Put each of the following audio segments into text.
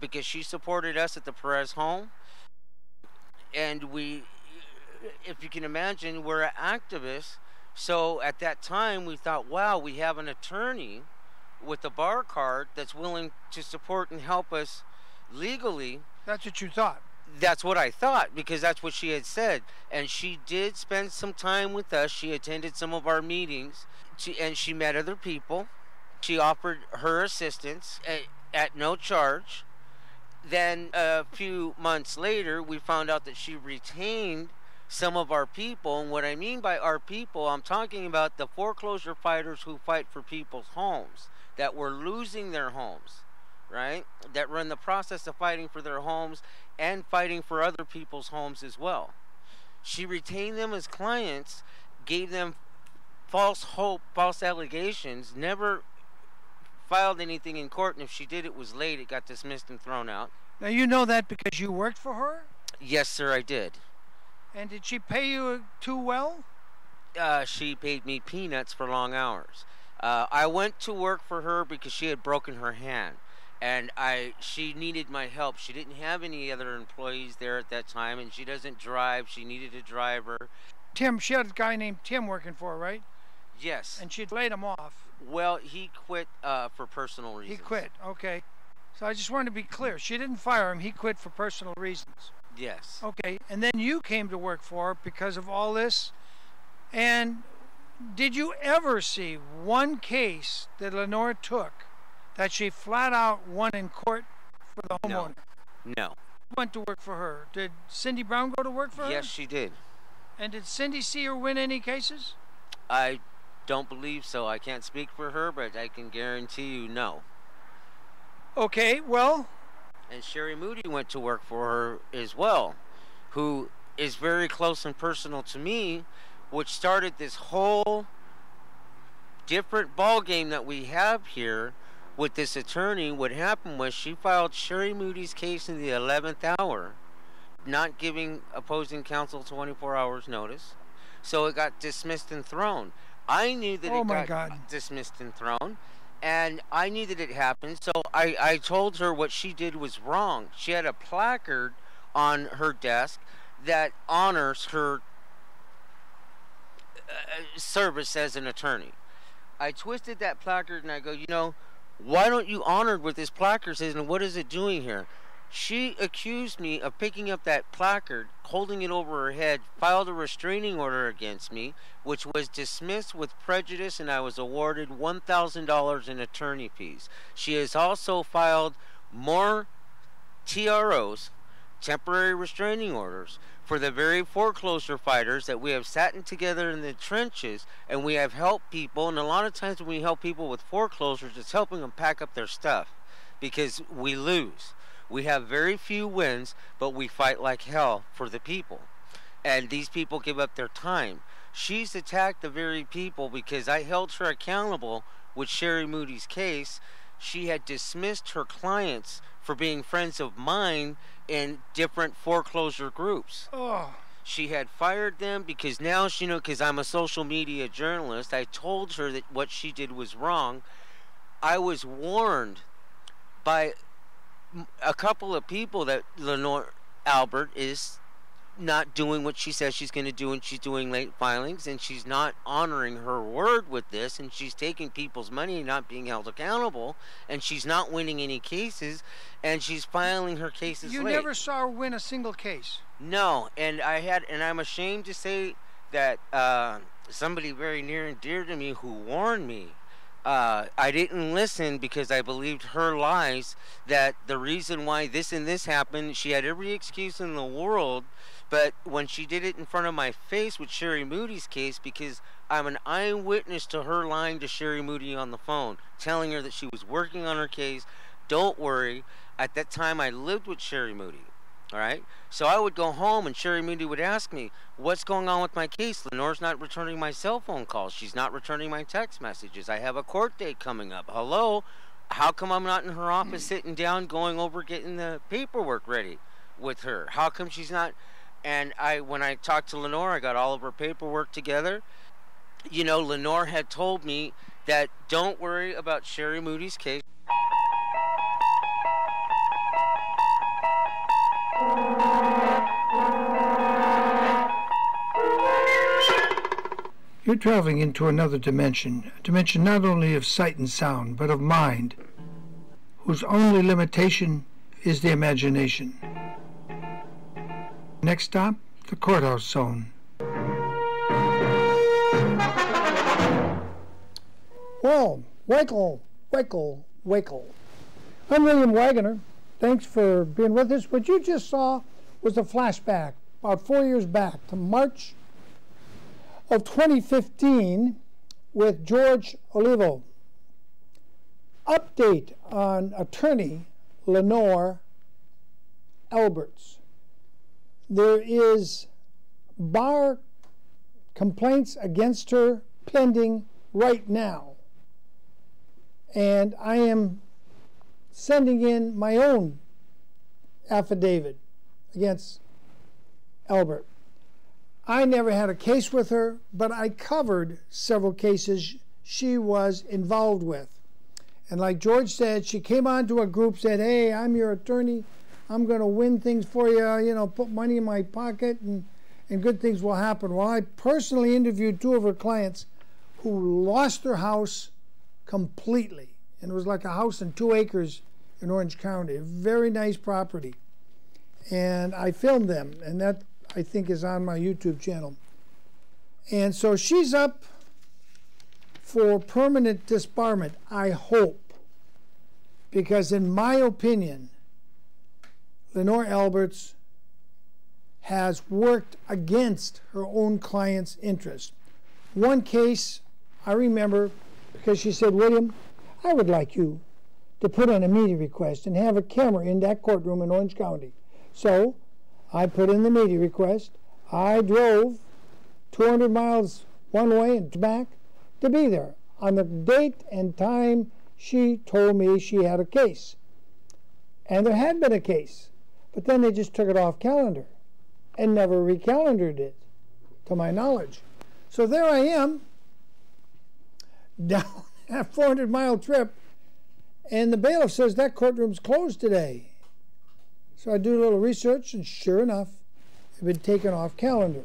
because she supported us at the Perez home. And if you can imagine, we're activists. So at that time, we thought, wow, we have an attorney with a bar card that's willing to support and help us legally. That's what you thought. That's what I thought, because that's what she had said. And she did spend some time with us. She attended some of our meetings, and she met other people. She offered her assistance at no charge. Then a few months later, we found out that she retained some of our people. And what I mean by our people, I'm talking about the foreclosure fighters who fight for people's homes, that were losing their homes, right? That were in the process of fighting for their homes and fighting for other people's homes as well. She retained them as clients, gave them false hope, false allegations, never filed anything in court, and if she did, it was late. It got dismissed and thrown out. Now, you know that because you worked for her? Yes, sir, I did. And did she pay you too well? She paid me peanuts for long hours. I went to work for her because she had broken her hand, and she needed my help. She didn't have any other employees there at that time, and she doesn't drive. She needed a driver. Tim, she had a guy named Tim working for her, right? Yes. And she'd laid him off. Well, he quit for personal reasons. He quit, okay. So I just wanted to be clear. She didn't fire him. He quit for personal reasons. Yes. Okay, and then you came to work for her because of all this. And did you ever see one case that Lenore took that she flat out won in court for the homeowner? No. Went to work for her. Did Cindy Brown go to work for her? Yes, she did. And did Cindy see her win any cases? I don't believe so. I can't speak for her, but I can guarantee you no. Okay, well. And Sherry Moody went to work for her as well, who is very close and personal to me, which started this whole different ball game that we have here with this attorney. What happened was she filed Sherry Moody's case in the 11th hour, not giving opposing counsel 24 hours notice. So it got dismissed and thrown. I knew that it got dismissed and thrown, and I knew that it happened. So I told her what she did was wrong. She had a placard on her desk that honors her service as an attorney. I twisted that placard and I go, why don't you honor what this placard says, and what is it doing here? She accused me of picking up that placard, holding it over her head, filed a restraining order against me, which was dismissed with prejudice, and I was awarded $1,000 in attorney fees. She has also filed more TROs, temporary restraining orders, for the very foreclosure fighters that we have sat together in the trenches, and we have helped people. And a lot of times when we help people with foreclosures, it's helping them pack up their stuff, because we lose. We have very few wins, but we fight like hell for the people. And these people give up their time. She's attacked the very people because I held her accountable with Sherry Moody's case. She had dismissed her clients for being friends of mine in different foreclosure groups. Oh. She had fired them because now, because I'm a social media journalist, I told her that what she did was wrong. I was warned by a couple of people that Lenore Albert is not doing what she says she's going to do, and she's doing late filings, and she's not honoring her word with this, and she's taking people's money and not being held accountable, and she's not winning any cases, and she's filing her cases late. You never saw her win a single case? No, and I'm ashamed to say that somebody very near and dear to me who warned me, I didn't listen because I believed her lies, that the reason why this and this happened, she had every excuse in the world. But when she did it in front of my face with Sherry Moody's case, because I'm an eyewitness to her lying to Sherry Moody on the phone, telling her that she was working on her case. Don't worry. At that time, I lived with Sherry Moody. All right? So I would go home and Sherry Moody would ask me, what's going on with my case? Lenore's not returning my cell phone calls. She's not returning my text messages. I have a court date coming up. Hello? How come I'm not in her office sitting down going over getting the paperwork ready with her? How come she's not? And when I talked to Lenore, I got all of her paperwork together. Lenore had told me that don't worry about Sherry Moody's case. You're traveling into another dimension, a dimension not only of sight and sound, but of mind, whose only limitation is the imagination. Next stop, the courthouse zone. Well, Wakel. I'm William Wagener. Thanks for being with us. What you just saw was a flashback about 4 years back to March of 2015 with George Olivo. Update on attorney Lenore Alberts. There is bar complaints against her pending right now. And I am sending in my own affidavit against Albert. I never had a case with her, but I covered several cases she was involved with. And like George said, she came onto a group, said, hey, I'm your attorney. I'm going to win things for you, put money in my pocket and good things will happen. Well, I personally interviewed two of her clients who lost their house completely. And it was like a house and 2 acres in Orange County. A very nice property. And I filmed them, and that, I think, is on my YouTube channel. And so she's up for permanent disbarment, I hope. Because in my opinion, Lenore Alberts has worked against her own client's interest. One case I remember, because she said, William, I would like you to put in a media request and have a camera in that courtroom in Orange County. So I put in the media request. I drove 200 miles one way and back to be there on the date and time she told me she had a case. And there had been a case, but then they just took it off calendar and never recalendared it, to my knowledge. So there I am, down a 400-mile trip, and the bailiff says that courtroom's closed today. So I do a little research, and sure enough, it had been taken off calendar.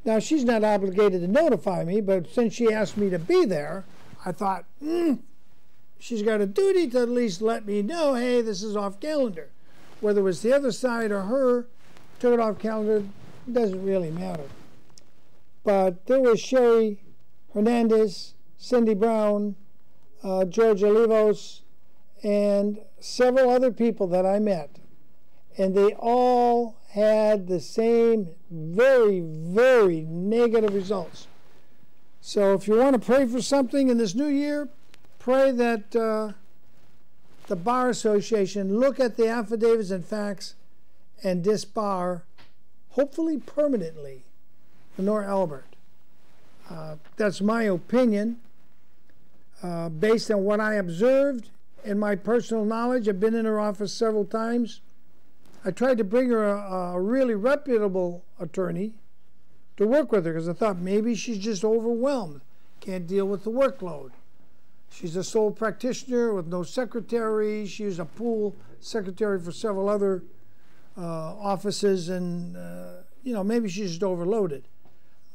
Now, she's not obligated to notify me, but since she asked me to be there, I thought, she's got a duty to at least let me know, hey, this is off calendar. Whether it was the other side or her took it off calendar, doesn't really matter. But there was Sherry Hernandez, Cindy Brown, George Olivos, and several other people that I met. And they all had the same very, very negative results. So if you want to pray for something in this new year, pray that the Bar Association look at the affidavits and facts and disbar, hopefully permanently, Lenore Albert. That's my opinion. Based on what I observed and my personal knowledge. I've been in her office several times. I tried to bring her a really reputable attorney to work with her because I thought maybe she's just overwhelmed, can't deal with the workload. She's a sole practitioner with no secretary. She was a pool secretary for several other offices, and maybe she's just overloaded.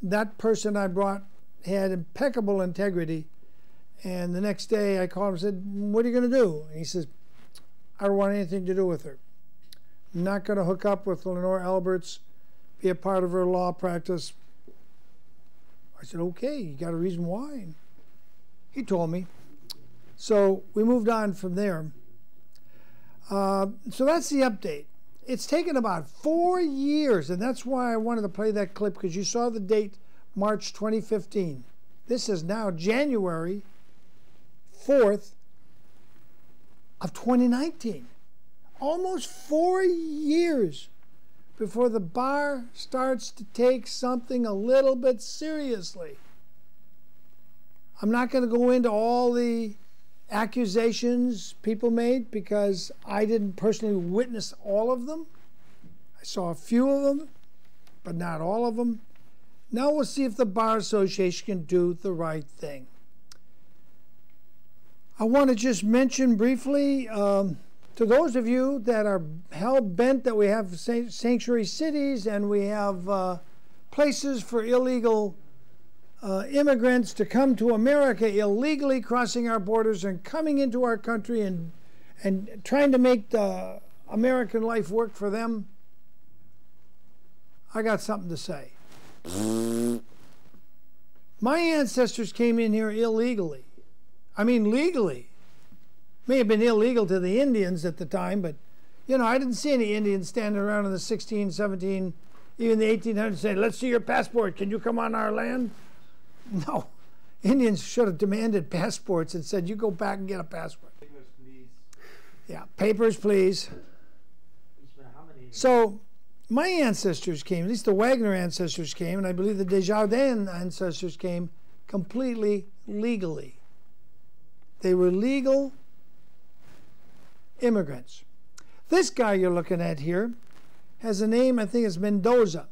That person I brought had impeccable integrity. And the next day I called him and said, what are you going to do? And he says, I don't want anything to do with her. I'm not going to hook up with Lenore Alberts, be a part of her law practice. I said, okay, you got a reason why? And he told me. So we moved on from there. So that's the update. It's taken about 4 years, and that's why I wanted to play that clip, because you saw the date, March 2015. This is now January 4th of 2019. Almost 4 years before the bar starts to take something a little bit seriously. I'm not going to go into all the accusations people made because I didn't personally witness all of them. I saw a few of them, but not all of them. Now we'll see if the Bar Association can do the right thing. I want to just mention briefly to those of you that are hell-bent that we have sanctuary cities and we have places for illegal immigrants to come to America illegally, crossing our borders and coming into our country and trying to make the American life work for them, I got something to say. My ancestors came in here illegally. I mean, legally. May have been illegal to the Indians at the time, but, you know, I didn't see any Indians standing around in the 16, 17, even the 1800s saying, let's see your passport. Can you come on our land? No. Indians should have demanded passports and said, you go back and get a passport. Papers, please. Yeah, papers, please. So my ancestors came, at least the Wagener ancestors came, and I believe the Desjardins ancestors came completely legally. They were legal immigrants. This guy you're looking at here has a name, I think it's Mendoza.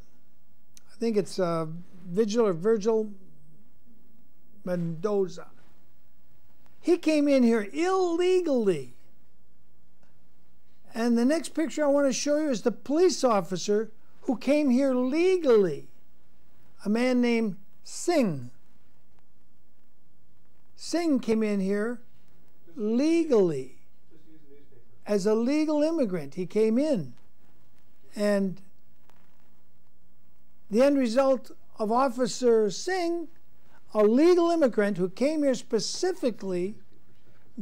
I think it's Virgil Mendoza. He came in here illegally. And the next picture I want to show you is the police officer who came here legally, a man named Singh. Singh came in here legally as a legal immigrant. He came in. And the end result of Officer Singh, a legal immigrant who came here specifically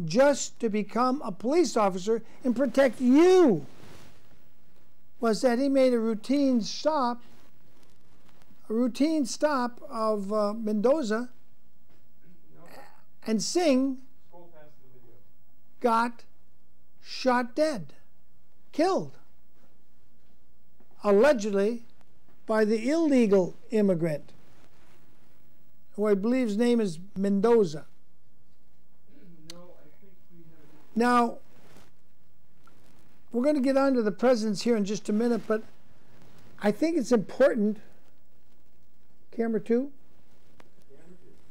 just to become a police officer and protect you, was that he made a routine stop of Mendoza, and Singh got shot dead, killed, allegedly by the illegal immigrant, who I believe his name is Mendoza. Now, we're going to get on to the presidents here in just a minute, but I think it's important. Camera 2?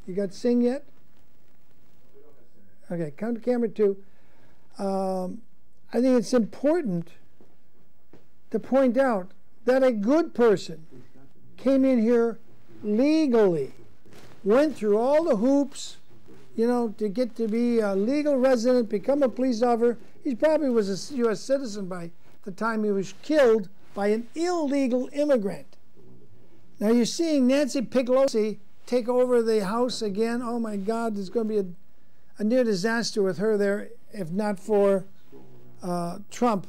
You got Singh yet? Okay, come to camera 2. I think it's important to point out that a good person came in here legally, went through all the hoops, you know, to get to be a legal resident, become a police officer. He probably was a U.S. citizen by the time he was killed by an illegal immigrant. Now you're seeing Nancy Pelosi take over the House again. Oh my God, there's going to be a near disaster with her there, if not for Trump.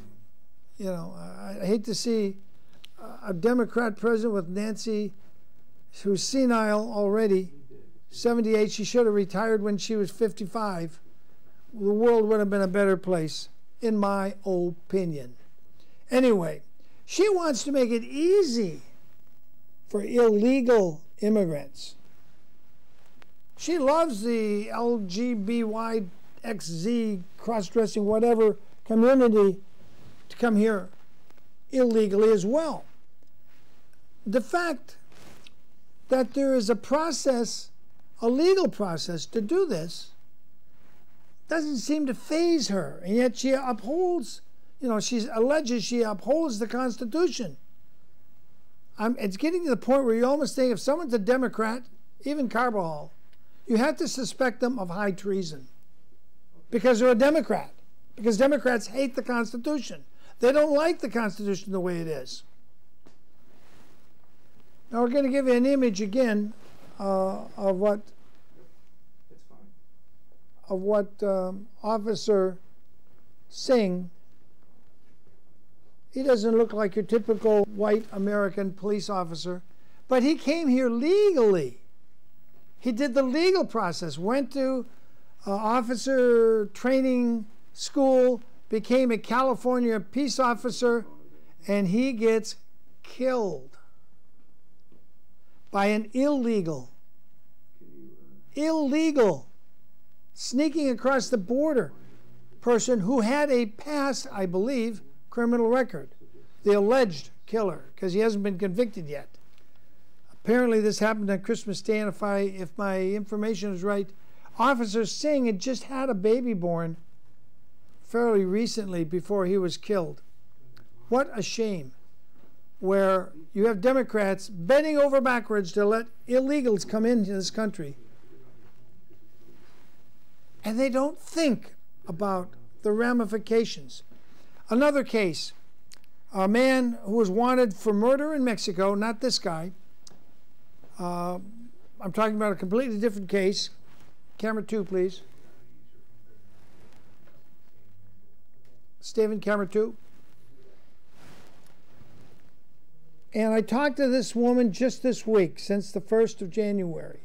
You know, I hate to see a Democrat president with Nancy, who's senile already, 78. She should have retired when she was 55. The world would have been a better place, in my opinion. Anyway, she wants to make it easy for illegal immigrants. She loves the LGBTXZ, cross-dressing, whatever community to come here illegally as well. The fact that there is a process, a legal process to do this, doesn't seem to faze her, and yet she upholds, you know, she alleges she upholds the Constitution. It's getting to the point where you almost think if someone's a Democrat, even Carbajal, you have to suspect them of high treason because they're a Democrat, because Democrats hate the Constitution. They don't like the Constitution the way it is. Now we're going to give you an image again of what Officer Singh. He doesn't look like your typical white American police officer, but he came here legally. He did the legal process, went to officer training school, became a California peace officer, and he gets killed by an illegal, sneaking across the border person who had a past, I believe, criminal record. The alleged killer, because he hasn't been convicted yet. Apparently this happened on Christmas Day, and if my information is right, Officer Singh had just had a baby born fairly recently before he was killed. What a shame. where you have Democrats bending over backwards to let illegals come into this country. And they don't think about the ramifications. Another case, a man who was wanted for murder in Mexico, not this guy. I'm talking about a completely different case. Camera 2, please. Stephen, camera 2. And I talked to this woman just this week, since the 1st of January.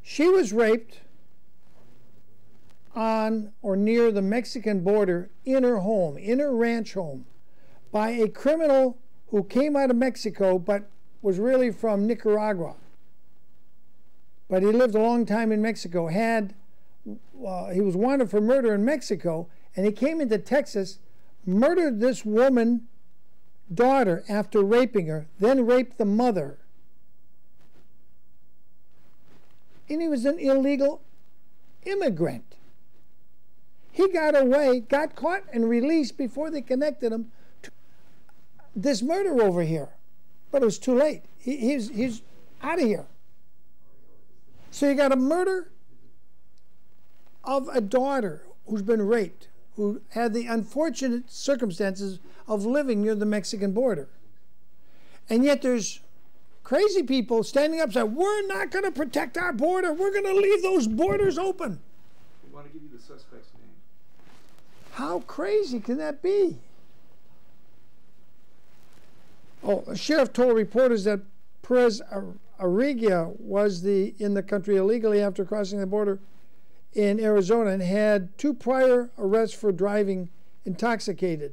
She was raped on or near the Mexican border in her home, in her ranch home, by a criminal who came out of Mexico but was really from Nicaragua. But he lived a long time in Mexico. He was wanted for murder in Mexico, and he came into Texas, murdered this woman daughter after raping her, then raped the mother. And he was an illegal immigrant. He got away, got caught and released before they connected him to this murder over here. But it was too late. He's out of here. So you got a murder of a daughter who's been raped, who had the unfortunate circumstances of living near the Mexican border. And yet there's crazy people standing up saying, we're not going to protect our border. We're going to leave those borders open. They want to give you the suspect's name. How crazy can that be? Oh, a sheriff told reporters that Perez Arriguia was in the country illegally after crossing the border in Arizona and had 2 prior arrests for driving intoxicated.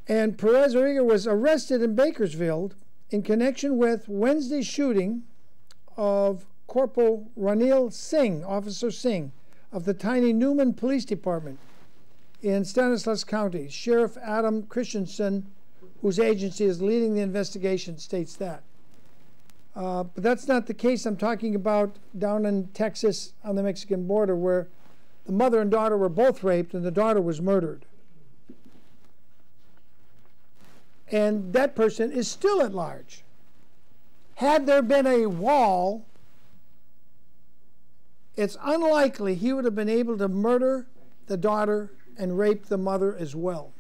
And Perez Arriguia was arrested in Bakersfield in connection with Wednesday's shooting of Corporal Ranil Singh, Officer Singh, of the tiny Newman Police Department in Stanislaus County. Sheriff Adam Christensen, whose agency is leading the investigation, states that. But that's not the case I'm talking about down in Texas on the Mexican border, where the mother and daughter were both raped and the daughter was murdered. And that person is still at large. Had there been a wall, it's unlikely he would have been able to murder the daughter and rape the mother as well.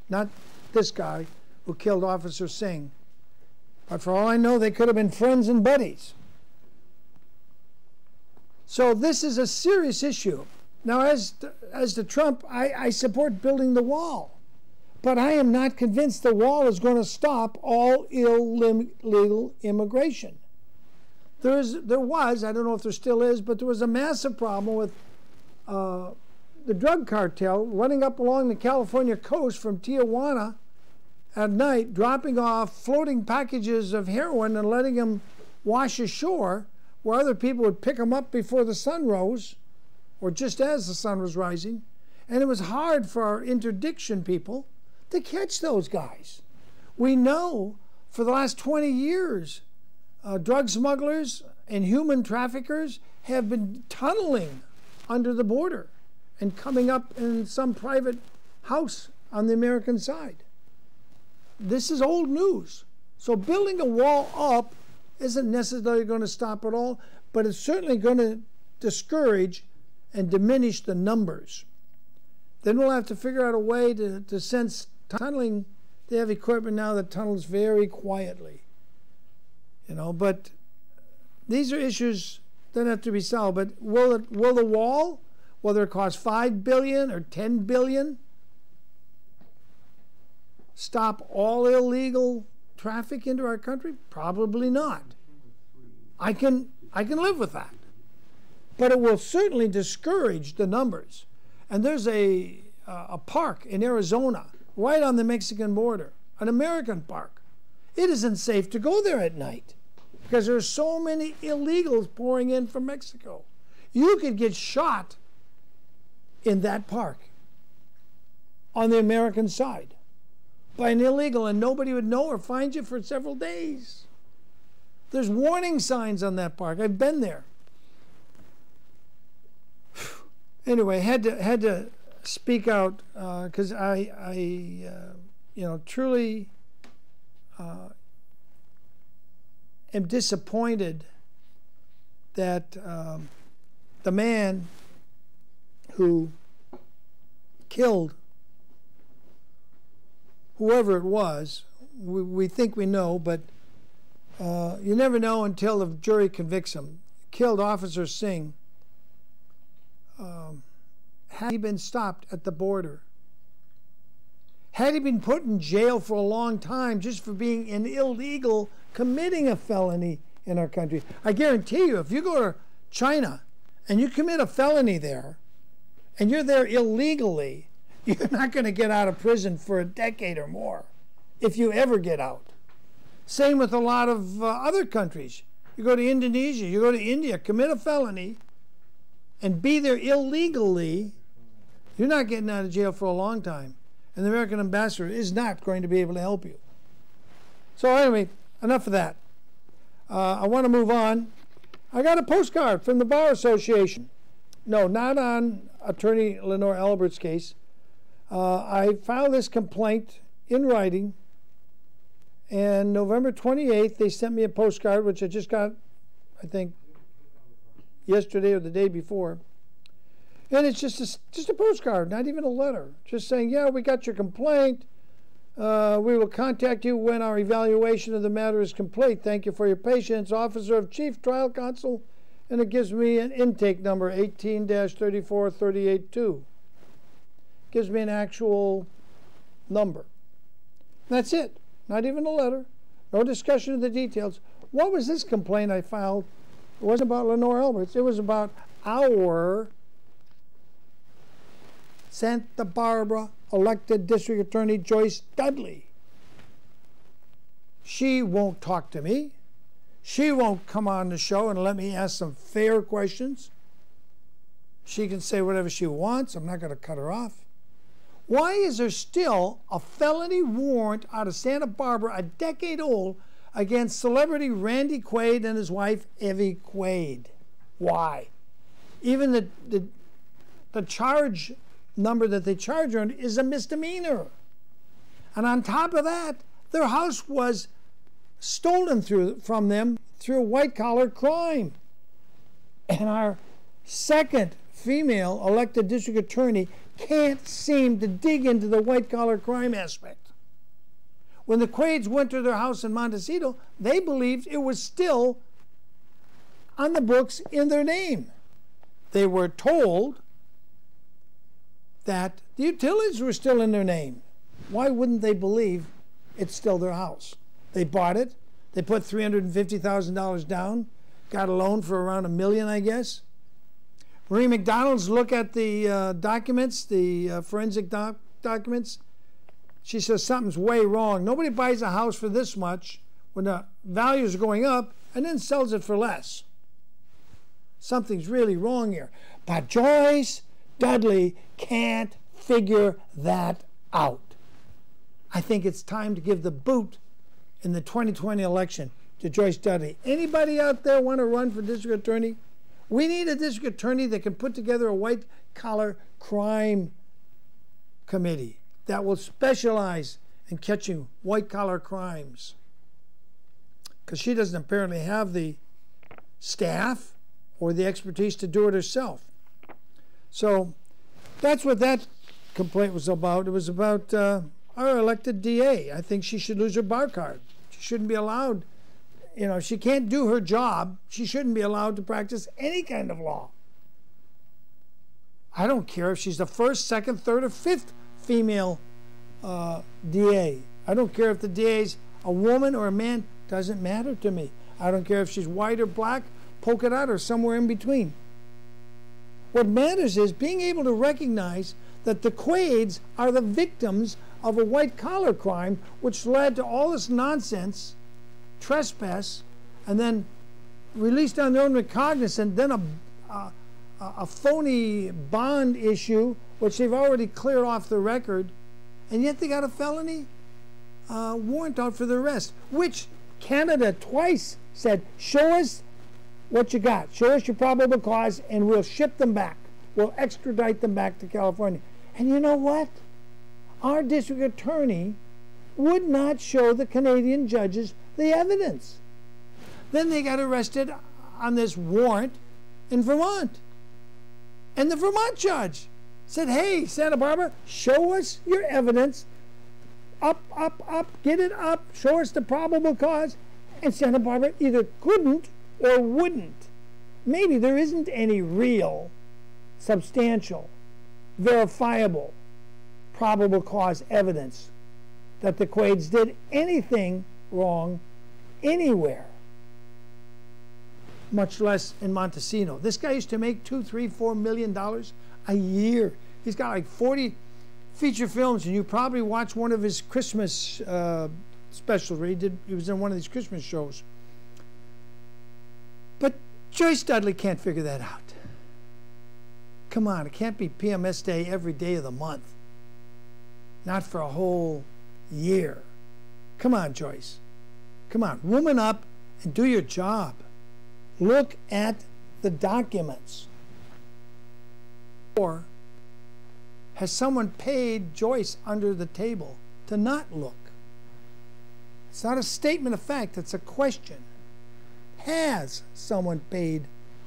Not this guy who killed Officer Singh. But for all I know, they could have been friends and buddies. So this is a serious issue. Now, as to Trump, I support building the wall. But I am not convinced the wall is going to stop all illegal immigration. There was, I don't know if there still is, but there was a massive problem with the drug cartel running up along the California coast from Tijuana at night, dropping off floating packages of heroin and letting them wash ashore, where other people would pick them up before the sun rose, or just as the sun was rising. And it was hard for our interdiction people to catch those guys. We know for the last 20 years, drug smugglers and human traffickers have been tunneling under the border and coming up in some private house on the American side. This is old news. So building a wall up isn't necessarily going to stop it all, but it's certainly going to discourage and diminish the numbers. Then we'll have to figure out a way to sense tunneling. They have equipment now that tunnels very quietly. But these are issues that have to be solved. But will the wall, whether it costs $5 billion or $10 billion, stop all illegal traffic into our country? Probably not. I can live with that. But it will certainly discourage the numbers. And there's a park in Arizona, right on the Mexican border, an American park. It isn't safe to go there at night because there's so many illegals pouring in from Mexico. You could get shot in that park on the American side by an illegal, and nobody would know or find you for several days. There's warning signs on that park. I've been there. anyway, had to speak out because I you know, truly am disappointed that the man who killed whoever it was, we think we know, but you never know until the jury convicts him. Killed Officer Singh. Had he been stopped at the border, had he been put in jail for a long time just for being an illegal, committing a felony in our country, I guarantee you, if you go to China and you commit a felony there, and you're there illegally, you're not going to get out of prison for a decade or more, if you ever get out. Same with a lot of other countries. You go to Indonesia, you go to India, commit a felony, and be there illegally, you're not getting out of jail for a long time. And the American ambassador is not going to be able to help you. So anyway, enough of that. I want to move on. I got a postcard from the Bar Association. No, not on Attorney Lenore Albert's case. I filed this complaint in writing, and November 28th, they sent me a postcard, which I just got, I think, yesterday or the day before. And it's just a postcard, not even a letter. Just saying, yeah, we got your complaint. We will contact you when our evaluation of the matter is complete. Thank you for your patience. Officer of Chief Trial Counsel. And it gives me an intake number, 18-34382. Gives me an actual number. That's it. Not even a letter. No discussion of the details. What was this complaint I filed? It wasn't about Lenore Alberts. It was about our Santa Barbara elected District Attorney Joyce Dudley. She won't talk to me. She won't come on the show and let me ask some fair questions. She can say whatever she wants. I'm not going to cut her off. Why is there still a felony warrant out of Santa Barbara, a decade old, against celebrity Randy Quaid and his wife, Evie Quaid? Why? Even the charge number that they charge her on is a misdemeanor. And on top of that, their house was stolen from them through white-collar crime. And our second female elected district attorney can't seem to dig into the white-collar crime aspect. When the Quaids went to their house in Montecito, they believed it was still on the books in their name. They were told that the utilities were still in their name. Why wouldn't they believe it's still their house? They bought it. They put $350,000 down, got a loan for around $1 million, I guess. Marie McDonald's look at the documents, the forensic documents. She says something's way wrong. Nobody buys a house for this much when the values are going up and then sells it for less. Something's really wrong here. But Joyce Dudley can't figure that out. I think it's time to give the boot in the 2020 election to Joyce Dudley. Anybody out there want to run for district attorney? We need a district attorney that can put together a white-collar crime committee that will specialize in catching white-collar crimes. Because she doesn't apparently have the staff or the expertise to do it herself. So that's what that complaint was about. It was about our elected DA. I think she should lose her bar card. She shouldn't be allowed, you know, if she can't do her job, she shouldn't be allowed to practice any kind of law. I don't care if she's the first, second, third, or fifth female DA. I don't care if the DA's a woman or a man. Doesn't matter to me. I don't care if she's white or black, polka dot, or somewhere in between. What matters is being able to recognize that the Quaids are the victims of a white-collar crime, which led to all this nonsense, trespass, and then released on their own recognizance, then a phony bond issue, which they've already cleared off the record, and yet they got a felony warrant out for their arrest, which Canada twice said, show us what you got. Show us your probable cause, and we'll ship them back. will extradite them back to California. And you know what? Our district attorney would not show the Canadian judges the evidence. Then they got arrested on this warrant in Vermont. And the Vermont judge said, hey, Santa Barbara, show us your evidence. Up, up, up, get it up, show us the probable cause. And Santa Barbara either couldn't or wouldn't. Maybe there isn't any real, substantial, verifiable, probable cause evidence that the Quades did anything wrong anywhere, much less in Montesino. This guy used to make $2, $3, $4 million a year. He's got like 40 feature films, and you probably watched one of his Christmas specials where he was in one of these Christmas shows. But Joyce Dudley can't figure that out. Come on, it can't be PMS Day every day of the month. Not for a whole year. Come on, Joyce. Come on, woman up and do your job. Look at the documents. Or has someone paid Joyce under the table to not look? It's not a statement of fact, it's a question. Has someone paid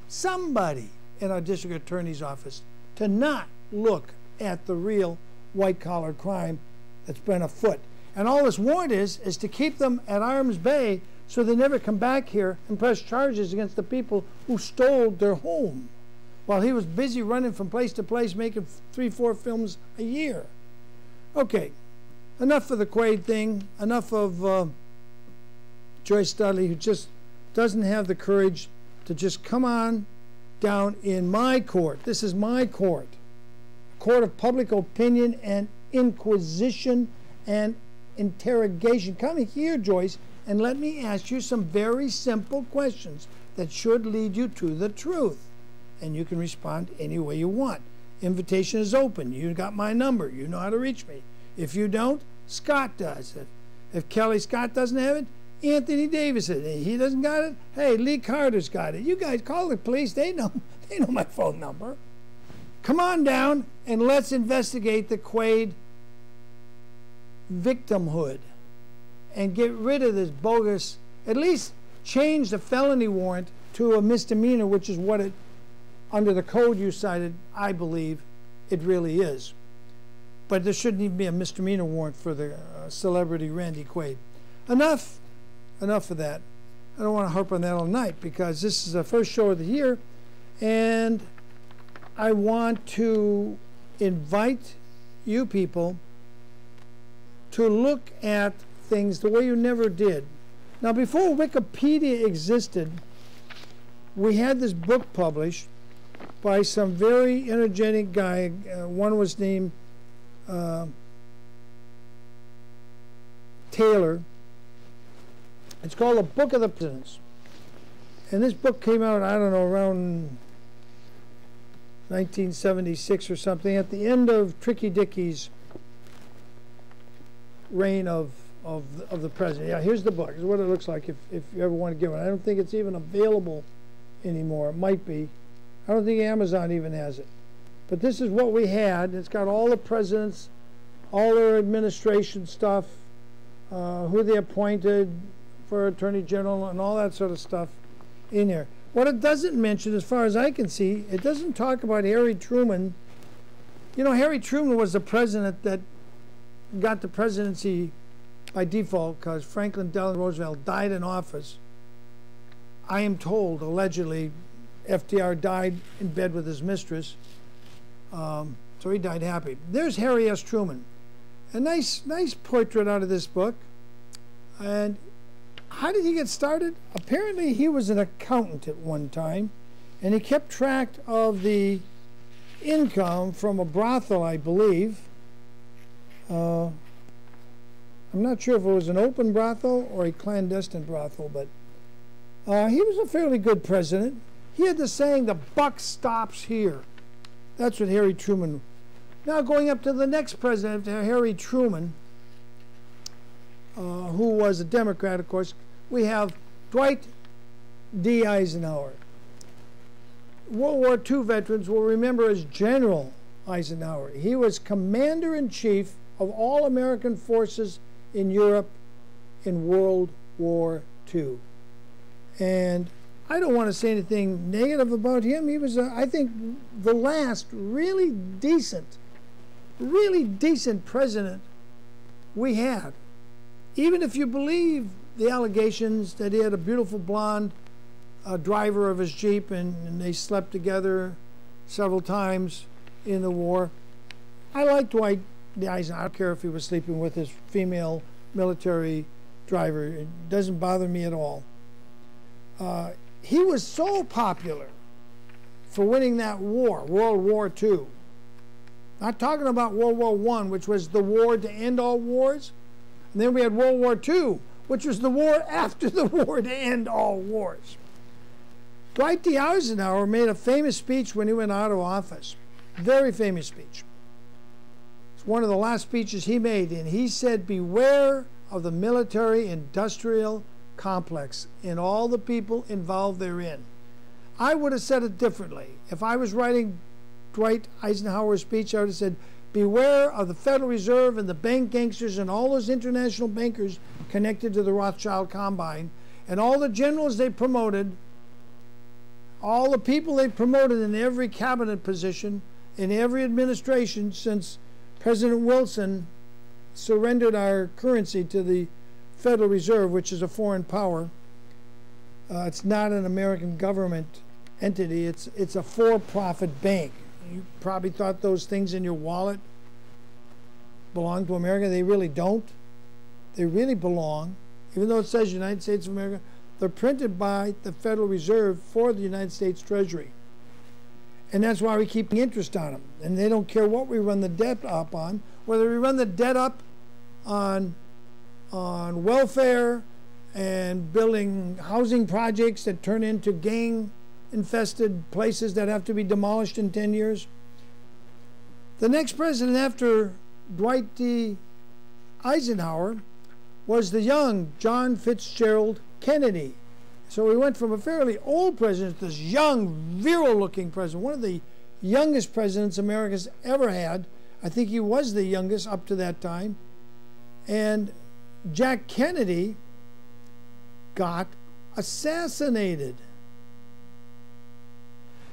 somebody in our district attorney's office to not look at the real white-collar crime that's been afoot? And all this warrant is to keep them at arm's bay so they never come back here and press charges against the people who stole their home while he was busy running from place to place making 3, 4 films a year. Okay, enough of the Quaid thing, enough of Joyce Dudley, who just doesn't have the courage to just come on down in my court. This is my court. A court of public opinion and inquisition and interrogation. Come here, Joyce, and let me ask you some very simple questions that should lead you to the truth. And you can respond any way you want. Invitation is open. You got my number. You know how to reach me. If you don't, Scott does. If Kelly Scott doesn't have it, Anthony Davis, he doesn't got it. Hey, Lee Carter's got it. You guys call the police. They know my phone number. Come on down and let's investigate the Quaid victimhood and get rid of this bogus. At least change the felony warrant to a misdemeanor, which is what it, under the code you cited, I believe it really is. But there shouldn't even be a misdemeanor warrant for the celebrity Randy Quaid. Enough of that. I don't want to harp on that all night because this is the first show of the year, and I want to invite you people to look at things the way you never did. Now, before Wikipedia existed, we had this book published by some very energetic guy. One was named Taylor. It's called The Book of the Presidents. And this book came out, I don't know, around 1976 or something, at the end of Tricky Dickey's reign of the president. Yeah, here's the book. This is what it looks like if you ever want to get one. I don't think it's even available anymore. It might be. I don't think Amazon even has it. But this is what we had. It's got all the presidents, all their administration stuff, who they appointed for Attorney General and all that sort of stuff in there. What it doesn't mention, as far as I can see, it doesn't talk about Harry Truman. You know, Harry Truman was the president that got the presidency by default because Franklin Delano Roosevelt died in office. I am told, allegedly, FDR died in bed with his mistress, so he died happy. There's Harry S. Truman. A nice portrait out of this book. And how did he get started? Apparently he was an accountant at one time, and he kept track of the income from a brothel, I believe. I'm not sure if it was an open brothel or a clandestine brothel, but he was a fairly good president. He had the saying, the buck stops here. That's what Harry Truman. Now going up to the next president, Harry Truman, who was a Democrat, of course, we have Dwight D. Eisenhower. World War II veterans will remember as General Eisenhower. He was commander-in-chief of all American forces in Europe in World War II. And I don't want to say anything negative about him. He was, I think, the last really decent president we had. Even if you believe the allegations that he had a beautiful blonde driver of his Jeep and they slept together several times in the war. I like Dwight Eisenhower. I don't care if he was sleeping with his female military driver. It doesn't bother me at all. He was so popular for winning that war, World War II. Not talking about World War I, which was the war to end all wars. And then we had World War II, which was the war after the war to end all wars. Dwight D. Eisenhower made a famous speech when he went out of office. Very famous speech. It's one of the last speeches he made, and he said, "Beware of the military-industrial complex and all the people involved therein." I would have said it differently. If I was writing Dwight Eisenhower's speech, I would have said, "Beware of the Federal Reserve and the bank gangsters and all those international bankers connected to the Rothschild Combine and all the generals they promoted, all the people they promoted in every cabinet position, in every administration since President Wilson surrendered our currency to the Federal Reserve, which is a foreign power. It's not an American government entity. It's a for-profit bank. You probably thought those things in your wallet belong to America. They really don't. They really belong, even though it says United States of America. They're printed by the Federal Reserve for the United States Treasury. And that's why we keep interest on them. And they don't care what we run the debt up on, whether we run the debt up on welfare and building housing projects that turn into gang-infested places that have to be demolished in 10 years. The next president after Dwight D. Eisenhower was the young John Fitzgerald Kennedy. So we went from a fairly old president to this young, virile-looking president, one of the youngest presidents America's ever had. I think he was the youngest up to that time. And Jack Kennedy got assassinated.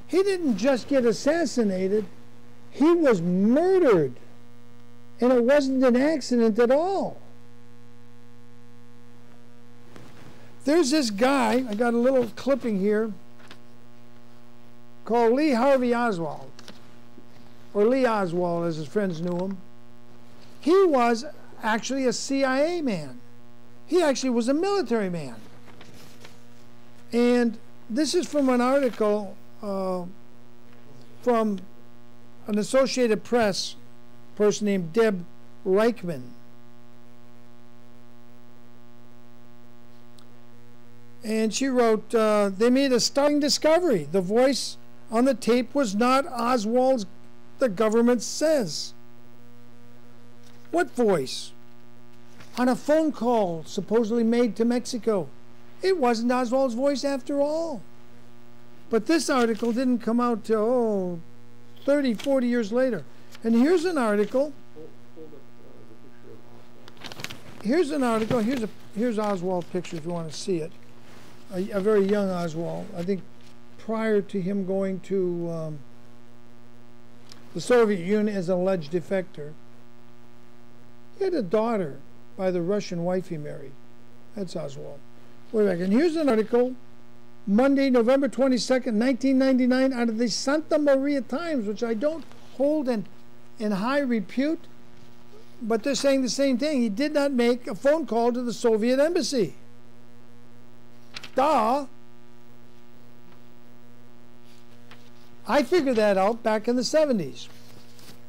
He didn't just get assassinated, he was murdered. And it wasn't an accident at all. There's this guy, I got a little clipping here, called Lee Harvey Oswald, or Lee Oswald as his friends knew him. He was actually a CIA man. He actually was a military man. And this is from an article from an Associated Press person named Deb Reichman. And she wrote, they made a startling discovery. The voice on the tape was not Oswald's, the government says. What voice? On a phone call supposedly made to Mexico. It wasn't Oswald's voice after all. But this article didn't come out till, 30, 40 years later. And here's an article. Here's an article. Here's Oswald's picture if you want to see it. A very young Oswald. I think prior to him going to the Soviet Union as an alleged defector. He had a daughter by the Russian wife he married. That's Oswald. Wait a second. Here's an article, Monday, November 22nd, 1999, out of the Santa Maria Times, which I don't hold in high repute, but they're saying the same thing. He did not make a phone call to the Soviet embassy. Duh. I figured that out back in the 70s.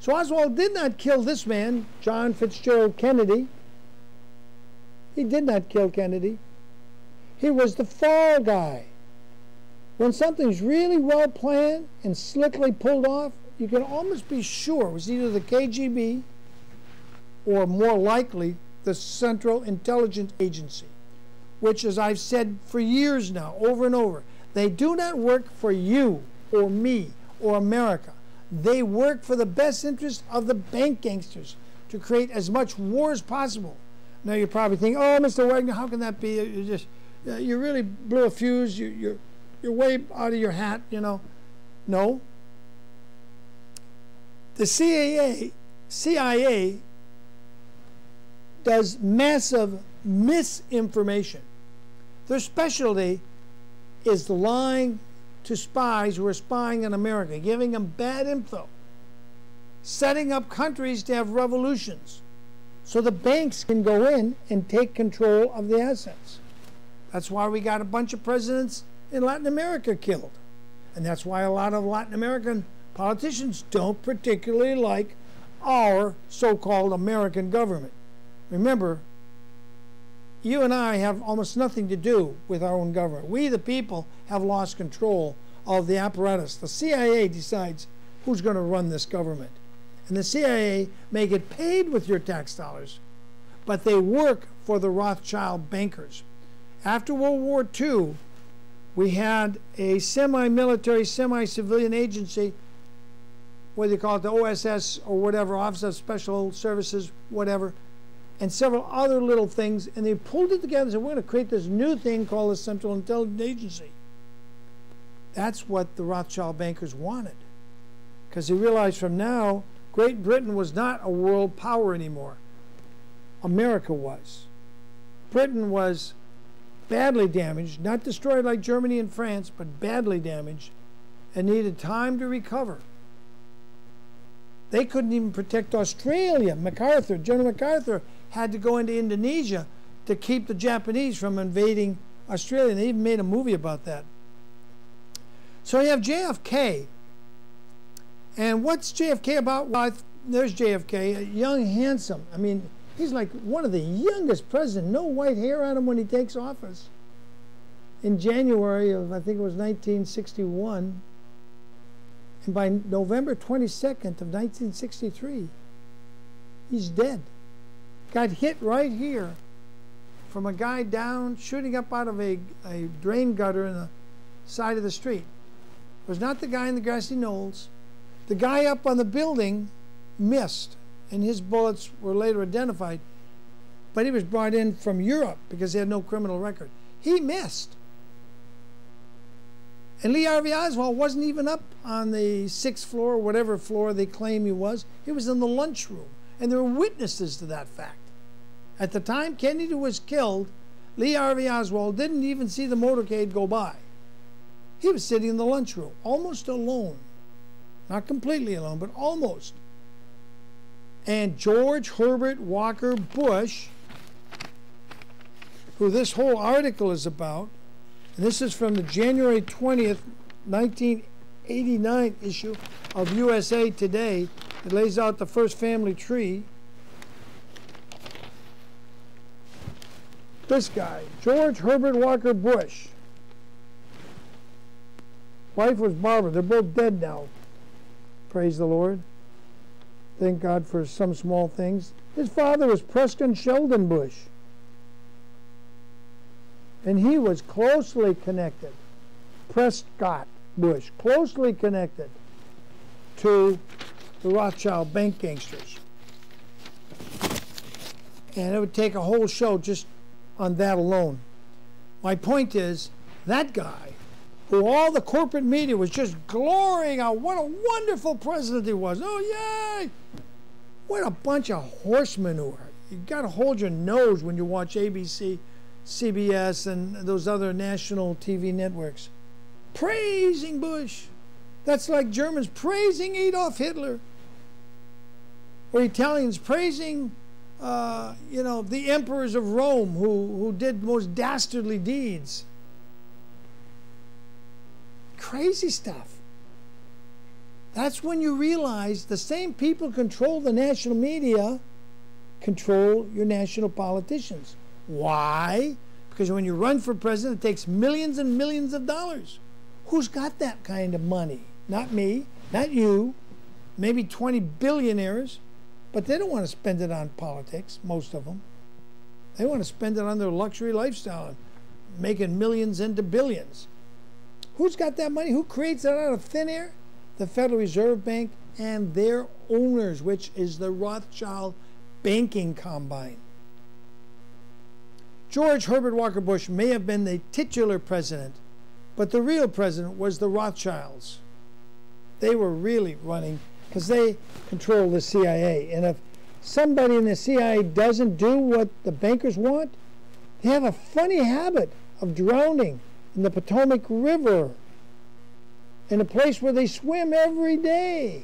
So Oswald did not kill this man, John Fitzgerald Kennedy. He did not kill Kennedy. He was the fall guy. When something's really well planned and slickly pulled off, you can almost be sure it was either the KGB or more likely the Central Intelligence Agency, which, as I've said for years now, over and over, they do not work for you. or me or America. They work for the best interest of the bank gangsters to create as much war as possible. Now you're probably thinking, oh, Mr. Wagener, how can that be? You really blew a fuse. You're way out of your hat, you know. No. The CIA does massive misinformation. Their specialty is lying to spies who are spying on America, giving them bad info, setting up countries to have revolutions so the banks can go in and take control of the assets. That's why we got a bunch of presidents in Latin America killed. And that's why a lot of Latin American politicians don't particularly like our so-called American government. Remember, you and I have almost nothing to do with our own government. We, the people, have lost control of the apparatus. The CIA decides who's going to run this government. And the CIA may get paid with your tax dollars, but they work for the Rothschild bankers. After World War II, we had a semi-military, semi-civilian agency, whether you call it the OSS or whatever, Office of Special Services, whatever, and several other little things, and they pulled it together and said, we're going to create this new thing called the Central Intelligence Agency. That's what the Rothschild bankers wanted, because they realized from now, Great Britain was not a world power anymore. America was. Britain was badly damaged, not destroyed like Germany and France, but badly damaged, and needed time to recover. They couldn't even protect Australia. General MacArthur had to go into Indonesia to keep the Japanese from invading Australia. They even made a movie about that. So you have JFK. And what's JFK about? Well, there's JFK, young, handsome. I mean, he's like one of the youngest presidents. No white hair on him when he takes office. In January of, I think it was 1961, and by November 22nd of 1963, he's dead. Got hit right here from a guy down, shooting up out of a drain gutter in the side of the street. It was not the guy in the grassy knolls. The guy up on the building missed, and his bullets were later identified, but he was brought in from Europe because he had no criminal record. He missed. And Lee Harvey Oswald wasn't even up on the 6th floor, whatever floor they claim he was. He was in the lunchroom, and there were witnesses to that fact. At the time Kennedy was killed, Lee Harvey Oswald didn't even see the motorcade go by. He was sitting in the lunchroom, almost alone. Not completely alone, but almost. And George Herbert Walker Bush, who this whole article is about, and this is from the January 20th, 1989 issue of USA Today. It lays out the first family tree. This guy, George Herbert Walker Bush. Wife was Barbara. They're both dead now. Praise the Lord. Thank God for some small things. His father was Preston Sheldon Bush. And he was closely connected, Prescott Bush, closely connected to the Rothschild bank gangsters. And it would take a whole show just on that alone. My point is, that guy, who all the corporate media was just glorying on what a wonderful president he was. Oh, yay! What a bunch of horse manure. You got to hold your nose when you watch ABC, CBS, and those other national TV networks. Praising Bush. That's like Germans praising Adolf Hitler. Or Italians praising, the emperors of Rome who did most dastardly deeds. Crazy stuff. That's when you realize the same people control the national media, control your national politicians. Why? Because when you run for president, it takes millions and millions of dollars. Who's got that kind of money? Not me, not you, maybe 20 billionaires, but they don't want to spend it on politics, most of them. They want to spend it on their luxury lifestyle, making millions into billions. Who's got that money? Who creates that out of thin air? The Federal Reserve Bank and their owners, which is the Rothschild banking combine. George Herbert Walker Bush may have been the titular president, but the real president was the Rothschilds. They were really running because they control the CIA. And if somebody in the CIA doesn't do what the bankers want, they have a funny habit of drowning in the Potomac River, in a place where they swim every day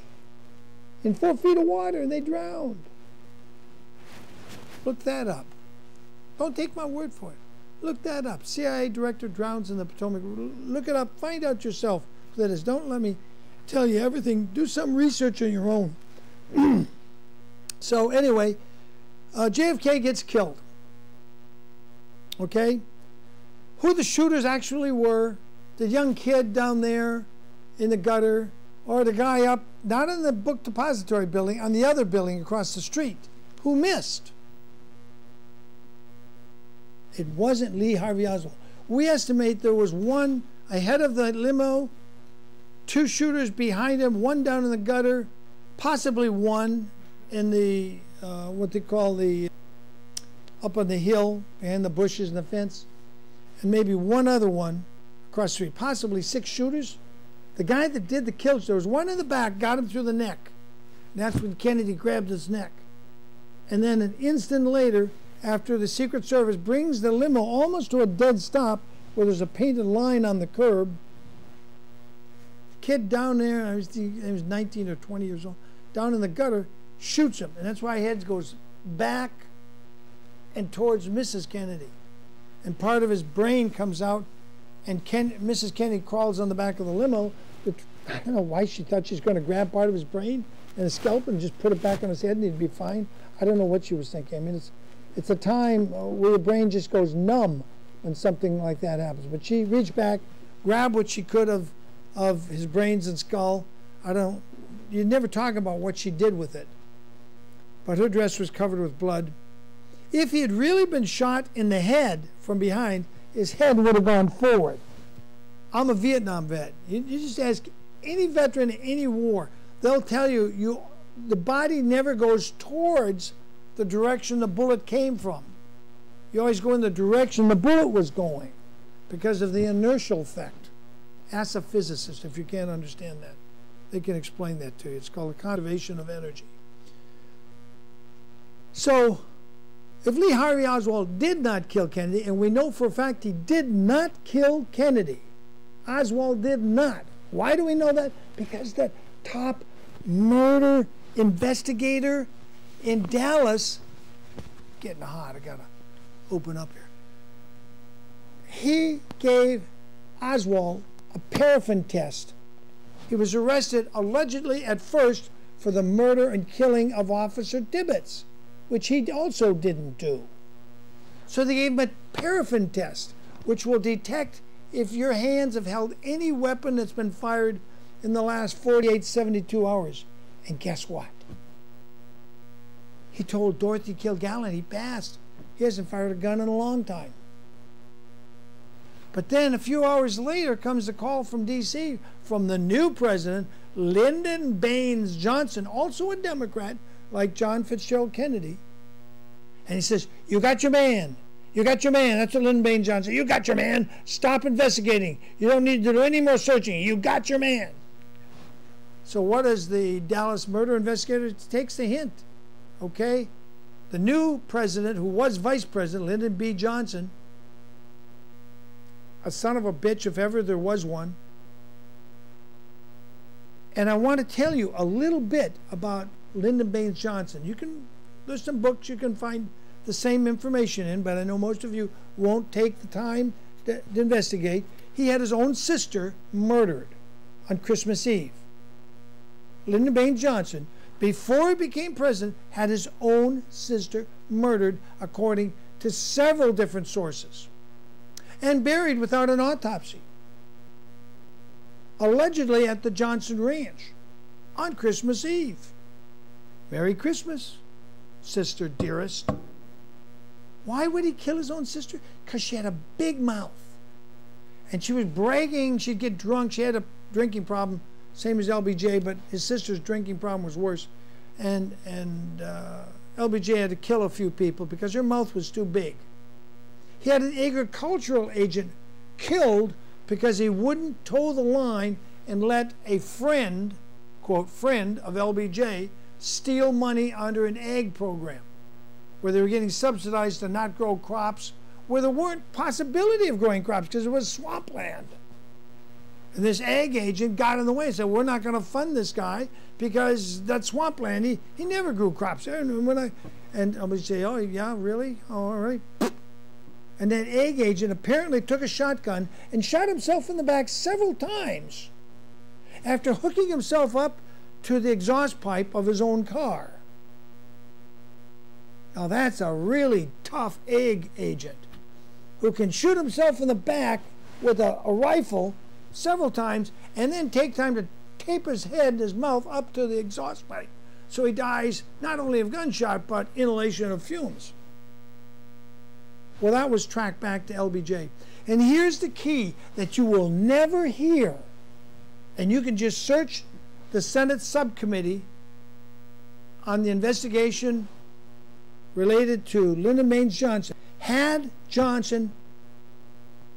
in 4 feet of water, and they drowned. Look that up. Don't take my word for it. Look that up. CIA director drowns in the Potomac. Look it up. Find out yourself who that is. Don't let me tell you everything. Do some research on your own. So anyway, JFK gets killed. Okay? Who the shooters actually were, the young kid down there in the gutter, or the guy up, not in the book depository building, on the other building across the street, who missed. It wasn't Lee Harvey Oswald. We estimate there was one ahead of the limo, 2 shooters behind him, 1 down in the gutter, possibly 1 in the, what they call the, up on the hill, behind the bushes and the fence, and maybe 1 other one across the street, possibly 6 shooters. The guy that did the kills, there was 1 in the back, got him through the neck. And that's when Kennedy grabbed his neck. And then an instant later, after the Secret Service brings the limo almost to a dead stop where there's a painted line on the curb, kid down there, he was 19 or 20 years old, down in the gutter, shoots him. And that's why Heads goes back and towards Mrs. Kennedy. And part of his brain comes out, and Mrs. Kennedy crawls on the back of the limo. I don't know why she thought she was going to grab part of his brain and his scalp and just put it back on his head and he'd be fine. I don't know what she was thinking. I mean, it's a time where your brain just goes numb when something like that happens. But she reached back, grabbed what she could of his brains and skull. You never talk about what she did with it. But her dress was covered with blood. If he had really been shot in the head from behind, his head would have gone forward. I'm a Vietnam vet. You just ask any veteran in any war. They'll tell you, the body never goes towards the direction the bullet came from. You always go in the direction the bullet was going because of the inertial effect. Ask a physicist if you can't understand that. They can explain that to you. It's called a conservation of energy. So, if Lee Harvey Oswald did not kill Kennedy, and we know for a fact he did not kill Kennedy, Oswald did not. Why do we know that? Because the top murder investigator in Dallas, getting hot, I gotta open up here. He gave Oswald a paraffin test. He was arrested allegedly at first for the murder and killing of Officer Tibbets, which he also didn't do. So they gave him a paraffin test, which will detect if your hands have held any weapon that's been fired in the last 48, 72 hours. And guess what? He told Dorothy Kilgallen he passed. He hasn't fired a gun in a long time. But then a few hours later comes a call from D.C. from the new president, Lyndon Baines Johnson, also a Democrat, like John Fitzgerald Kennedy. And he says, you got your man. You got your man. That's what Lyndon Baines Johnson said. You got your man. Stop investigating. You don't need to do any more searching. You got your man. So what does the Dallas murder investigator takes the hint? Okay? The new president, who was vice president, Lyndon B. Johnson, a son of a bitch if ever there was one. And I want to tell you a little bit about Lyndon Baines Johnson. There's some books you can find the same information in, but I know most of you won't take the time to investigate. He had his own sister murdered on Christmas Eve. Lyndon Baines Johnson, before he became president, had his own sister murdered according to several different sources and buried without an autopsy, allegedly at the Johnson Ranch on Christmas Eve. Merry Christmas, sister dearest. Why would he kill his own sister? Because she had a big mouth. And she was bragging she'd get drunk. She had a drinking problem, same as LBJ, but his sister's drinking problem was worse. And LBJ had to kill a few people because her mouth was too big. He had an agricultural agent killed because he wouldn't toe the line and let a friend, quote, friend of LBJ, steal money under an ag program where they were getting subsidized to not grow crops where there weren't possibility of growing crops because it was swampland. And this ag agent got in the way and said, we're not going to fund this guy because that's swampland. He never grew crops there. And I would say, oh, yeah, really? Oh, all right. And that ag agent apparently took a shotgun and shot himself in the back several times after hooking himself up to the exhaust pipe of his own car. Now that's a really tough ag agent who can shoot himself in the back with a rifle several times and then take time to tape his head and his mouth up to the exhaust pipe so he dies not only of gunshot but inhalation of fumes. Well, that was tracked back to LBJ. And here's the key that you will never hear, and you can just search the Senate subcommittee on the investigation related to Lyndon Baines Johnson. Had Johnson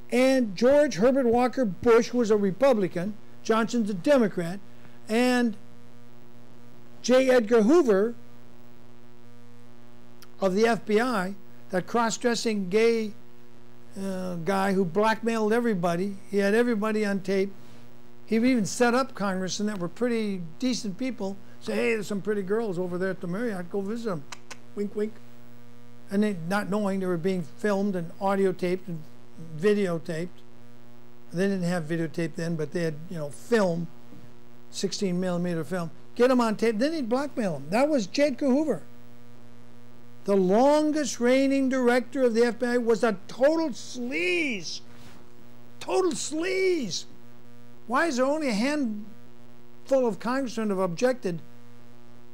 and George Herbert Walker Bush, who was a Republican, Johnson's a Democrat, and J. Edgar Hoover of the FBI, that cross-dressing gay guy who blackmailed everybody. He had everybody on tape. He even set up congressmen that were pretty decent people. Say, hey, there's some pretty girls over there at the Marriott. Go visit them. Wink, wink. And they, not knowing they were being filmed and audio taped and videotaped. They didn't have videotape then, but they had, film, 16 millimeter film. Get them on tape. Then he'd blackmail them. That was J. Edgar Hoover. The longest reigning director of the FBI was a total sleaze. Total sleaze. Why is there only a handful of congressmen have objected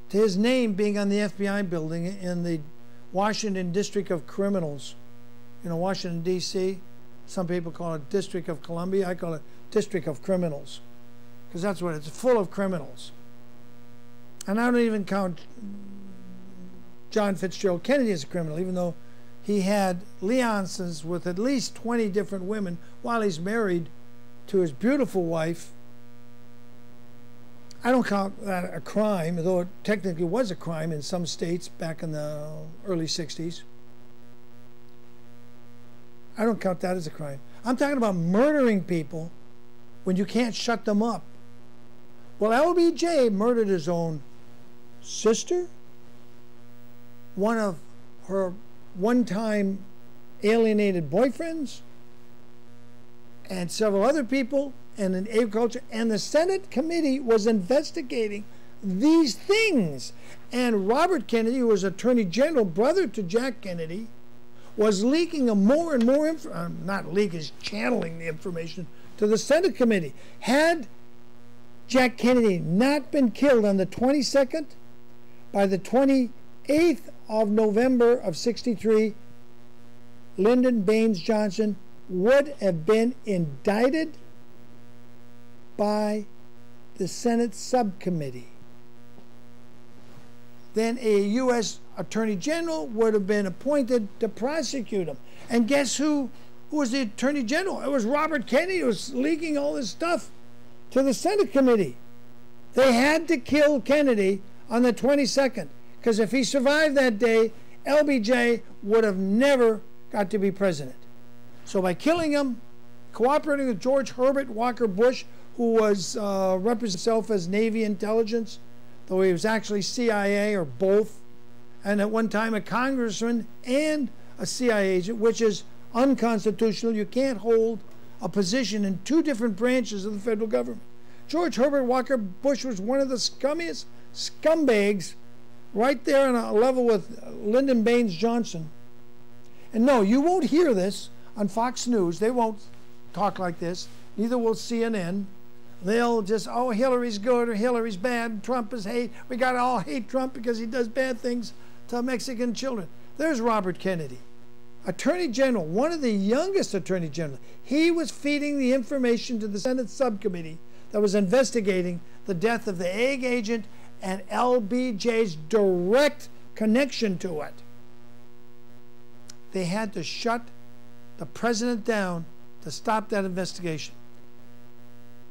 to his name being on the FBI building in the Washington District of Criminals? Washington, D.C. Some people call it District of Columbia. I call it District of Criminals because that's what it's full of criminals. And I don't even count John Fitzgerald Kennedy as a criminal, even though he had liaisons with at least 20 different women while he's married to his beautiful wife. I don't count that a crime, though it technically was a crime in some states back in the early 60s. I don't count that as a crime. I'm talking about murdering people when you can't shut them up. Well, LBJ murdered his own sister, one of her one-time alienated boyfriends, and several other people, and in agriculture, and the Senate committee was investigating these things. And Robert Kennedy, who was Attorney General, brother to Jack Kennedy, was leaking more and more not leakage, channeling the information to the Senate committee. Had Jack Kennedy not been killed on the 22nd, by the 28th of November of '63, Lyndon Baines Johnson would have been indicted by the Senate subcommittee. Then a U.S. Attorney General would have been appointed to prosecute him. And guess who was the Attorney General? It was Robert Kennedy who was leaking all this stuff to the Senate committee. They had to kill Kennedy on the 22nd, because if he survived that day, LBJ would have never got to be president. So by killing him, cooperating with George Herbert Walker Bush, who was represented himself as Navy intelligence, though he was actually CIA or both, and at one time a congressman and a CIA agent, which is unconstitutional. You can't hold a position in two different branches of the federal government. George Herbert Walker Bush was one of the scummiest scumbags, right there on a level with Lyndon Baines Johnson. And no, you won't hear this on Fox News. They won't talk like this. Neither will CNN. They'll just, oh, Hillary's good or Hillary's bad. Trump is hate. We got to all hate Trump because he does bad things to Mexican children. There's Robert Kennedy. Attorney General, one of the youngest Attorney Generals, he was feeding the information to the Senate subcommittee that was investigating the death of the egg agent and LBJ's direct connection to it. They had to shut the president down to stop that investigation.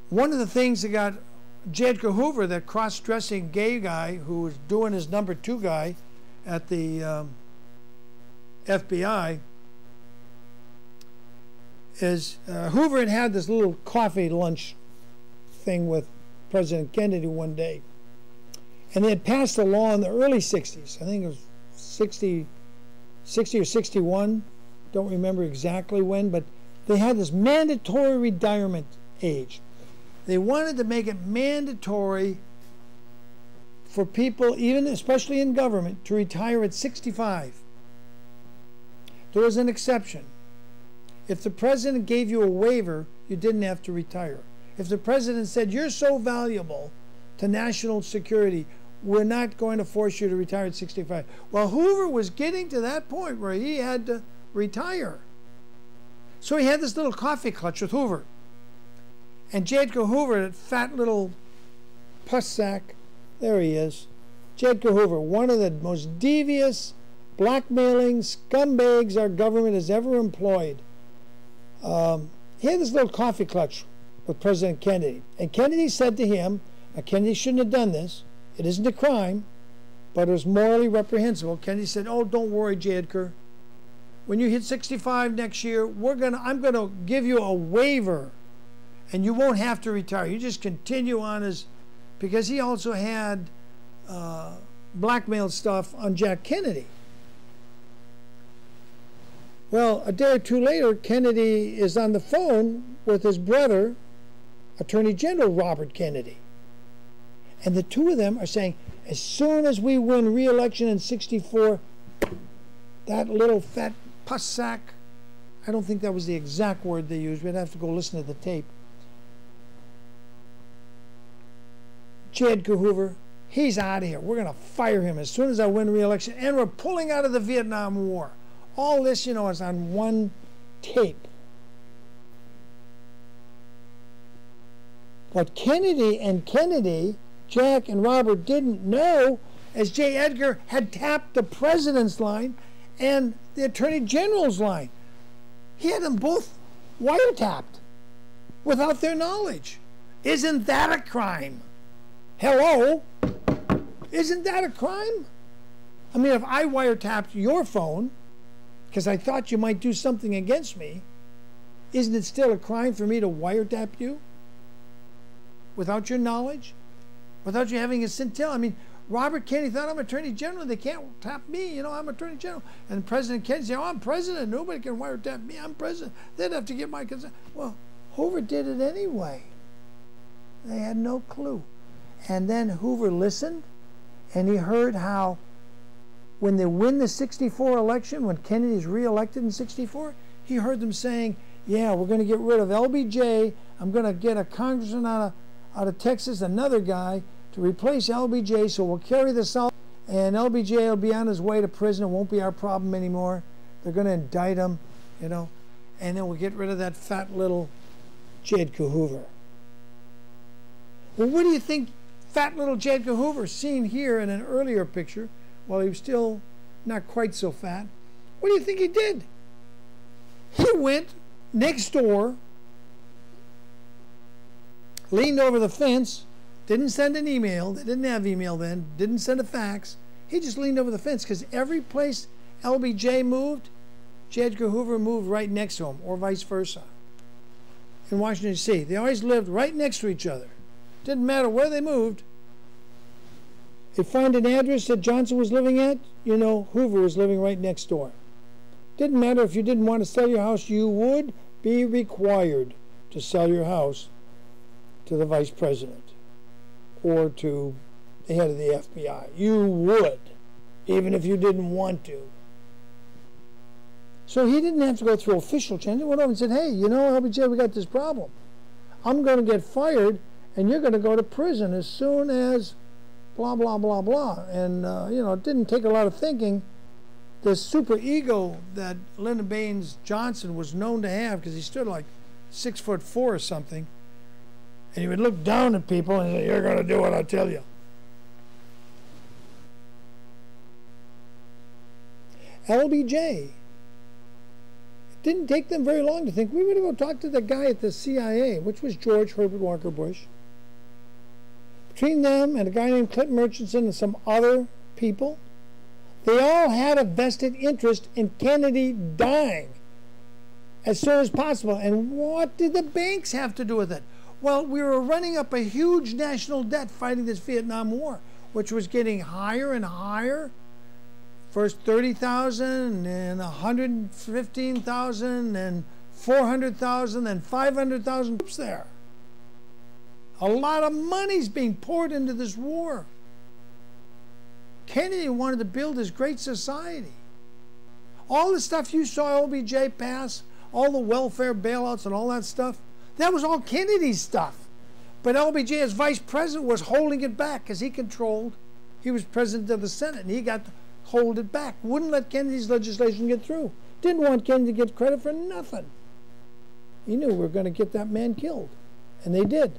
One of the things that got J. Edgar Hoover, that cross-dressing gay guy who was doing his number 2 guy at the FBI, is Hoover had this little coffee lunch thing with President Kennedy one day. And they had passed a law in the early 60s. I think it was 60 or 61. Don't remember exactly when, but they had this mandatory retirement age. They wanted to make it mandatory for people, even especially in government, to retire at 65. There was an exception. If the president gave you a waiver, you didn't have to retire. If the president said, you're so valuable to national security, we're not going to force you to retire at 65. Well, Hoover was getting to that point where he had to retire. So he had this little coffee clutch with Hoover. And J. Edgar Hoover, that fat little pus sack, there he is. J. Edgar Hoover, one of the most devious, blackmailing scumbags our government has ever employed. He had this little coffee clutch with President Kennedy. And Kennedy said to him, Kennedy shouldn't have done this. It isn't a crime, but it was morally reprehensible. Kennedy said, oh, don't worry, J. Edgar. When you hit 65 next year, I'm going to give you a waiver, and you won't have to retire. You just continue on as, because he also had blackmail stuff on Jack Kennedy. Well, a day or two later, Kennedy is on the phone with his brother, Attorney General Robert Kennedy. And the two of them are saying, as soon as we win re-election in 64, that little fat pus sack, I don't think that was the exact word they used. We'd have to go listen to the tape. J. Edgar Hoover, he's out of here. We're going to fire him as soon as I win re-election. And we're pulling out of the Vietnam War. All this, is on one tape. What Kennedy, Jack and Robert didn't know, as J. Edgar had tapped the president's line and the Attorney General's line. He had them both wiretapped without their knowledge. Isn't that a crime? Hello? Isn't that a crime? I mean, if I wiretapped your phone because I thought you might do something against me, isn't it still a crime for me to wiretap you without your knowledge? Without you having a scintilla? I mean, Robert Kennedy thought, I'm Attorney General. They can't tap me. I'm Attorney General. And President Kennedy said, oh, I'm President. Nobody can wiretap me. I'm President. They'd have to get my consent. Well, Hoover did it anyway. They had no clue. And then Hoover listened, and he heard how when they win the 64 election, when Kennedy's re-elected in 64, he heard them saying, yeah, we're going to get rid of LBJ. I'm going to get a congressman out of Texas, another guy, to replace LBJ, so we'll carry this out, and LBJ will be on his way to prison. It won't be our problem anymore. They're going to indict him, and then we'll get rid of that fat little J. Edgar Hoover. Well, what do you think fat little J. Edgar Hoover, seen here in an earlier picture, while he was still not quite so fat, what do you think he did? He went next door, leaned over the fence, didn't send an email. They didn't have email then. Didn't send a fax. He just leaned over the fence because every place LBJ moved, J. Edgar Hoover moved right next to him, or vice versa. In Washington, D.C., they always lived right next to each other. Didn't matter where they moved. They find an address that Johnson was living at, Hoover was living right next door. Didn't matter if you didn't want to sell your house, you would be required to sell your house to the vice president or to the head of the FBI. You would, even if you didn't want to. So he didn't have to go through official channels. He went over and said, hey, LBJ, we got this problem. I'm going to get fired, and you're going to go to prison as soon as blah, blah, blah, blah. And, it didn't take a lot of thinking the super ego that Lyndon Baines Johnson was known to have, because he stood like 6'4" or something, and he would look down at people and say, "You're going to do what I tell you." LBJ. It didn't take them very long to think, we better go talk to the guy at the CIA, which was George Herbert Walker Bush. Between them and a guy named Clinton Murchison and some other people, they all had a vested interest in Kennedy dying as soon as possible. And what did the banks have to do with it? Well, we were running up a huge national debt fighting this Vietnam War, which was getting higher and higher. First 30,000, and 115,000, and 400,000, and 500,000 troops there. A lot of money's being poured into this war. Kennedy wanted to build this great society. All the stuff you saw LBJ pass, all the welfare bailouts and all that stuff, that was all Kennedy's stuff. But LBJ, as vice president, was holding it back because he was president of the Senate, and he got to hold it back. Wouldn't let Kennedy's legislation get through. Didn't want Kennedy to get credit for nothing. He knew we were going to get that man killed. And they did.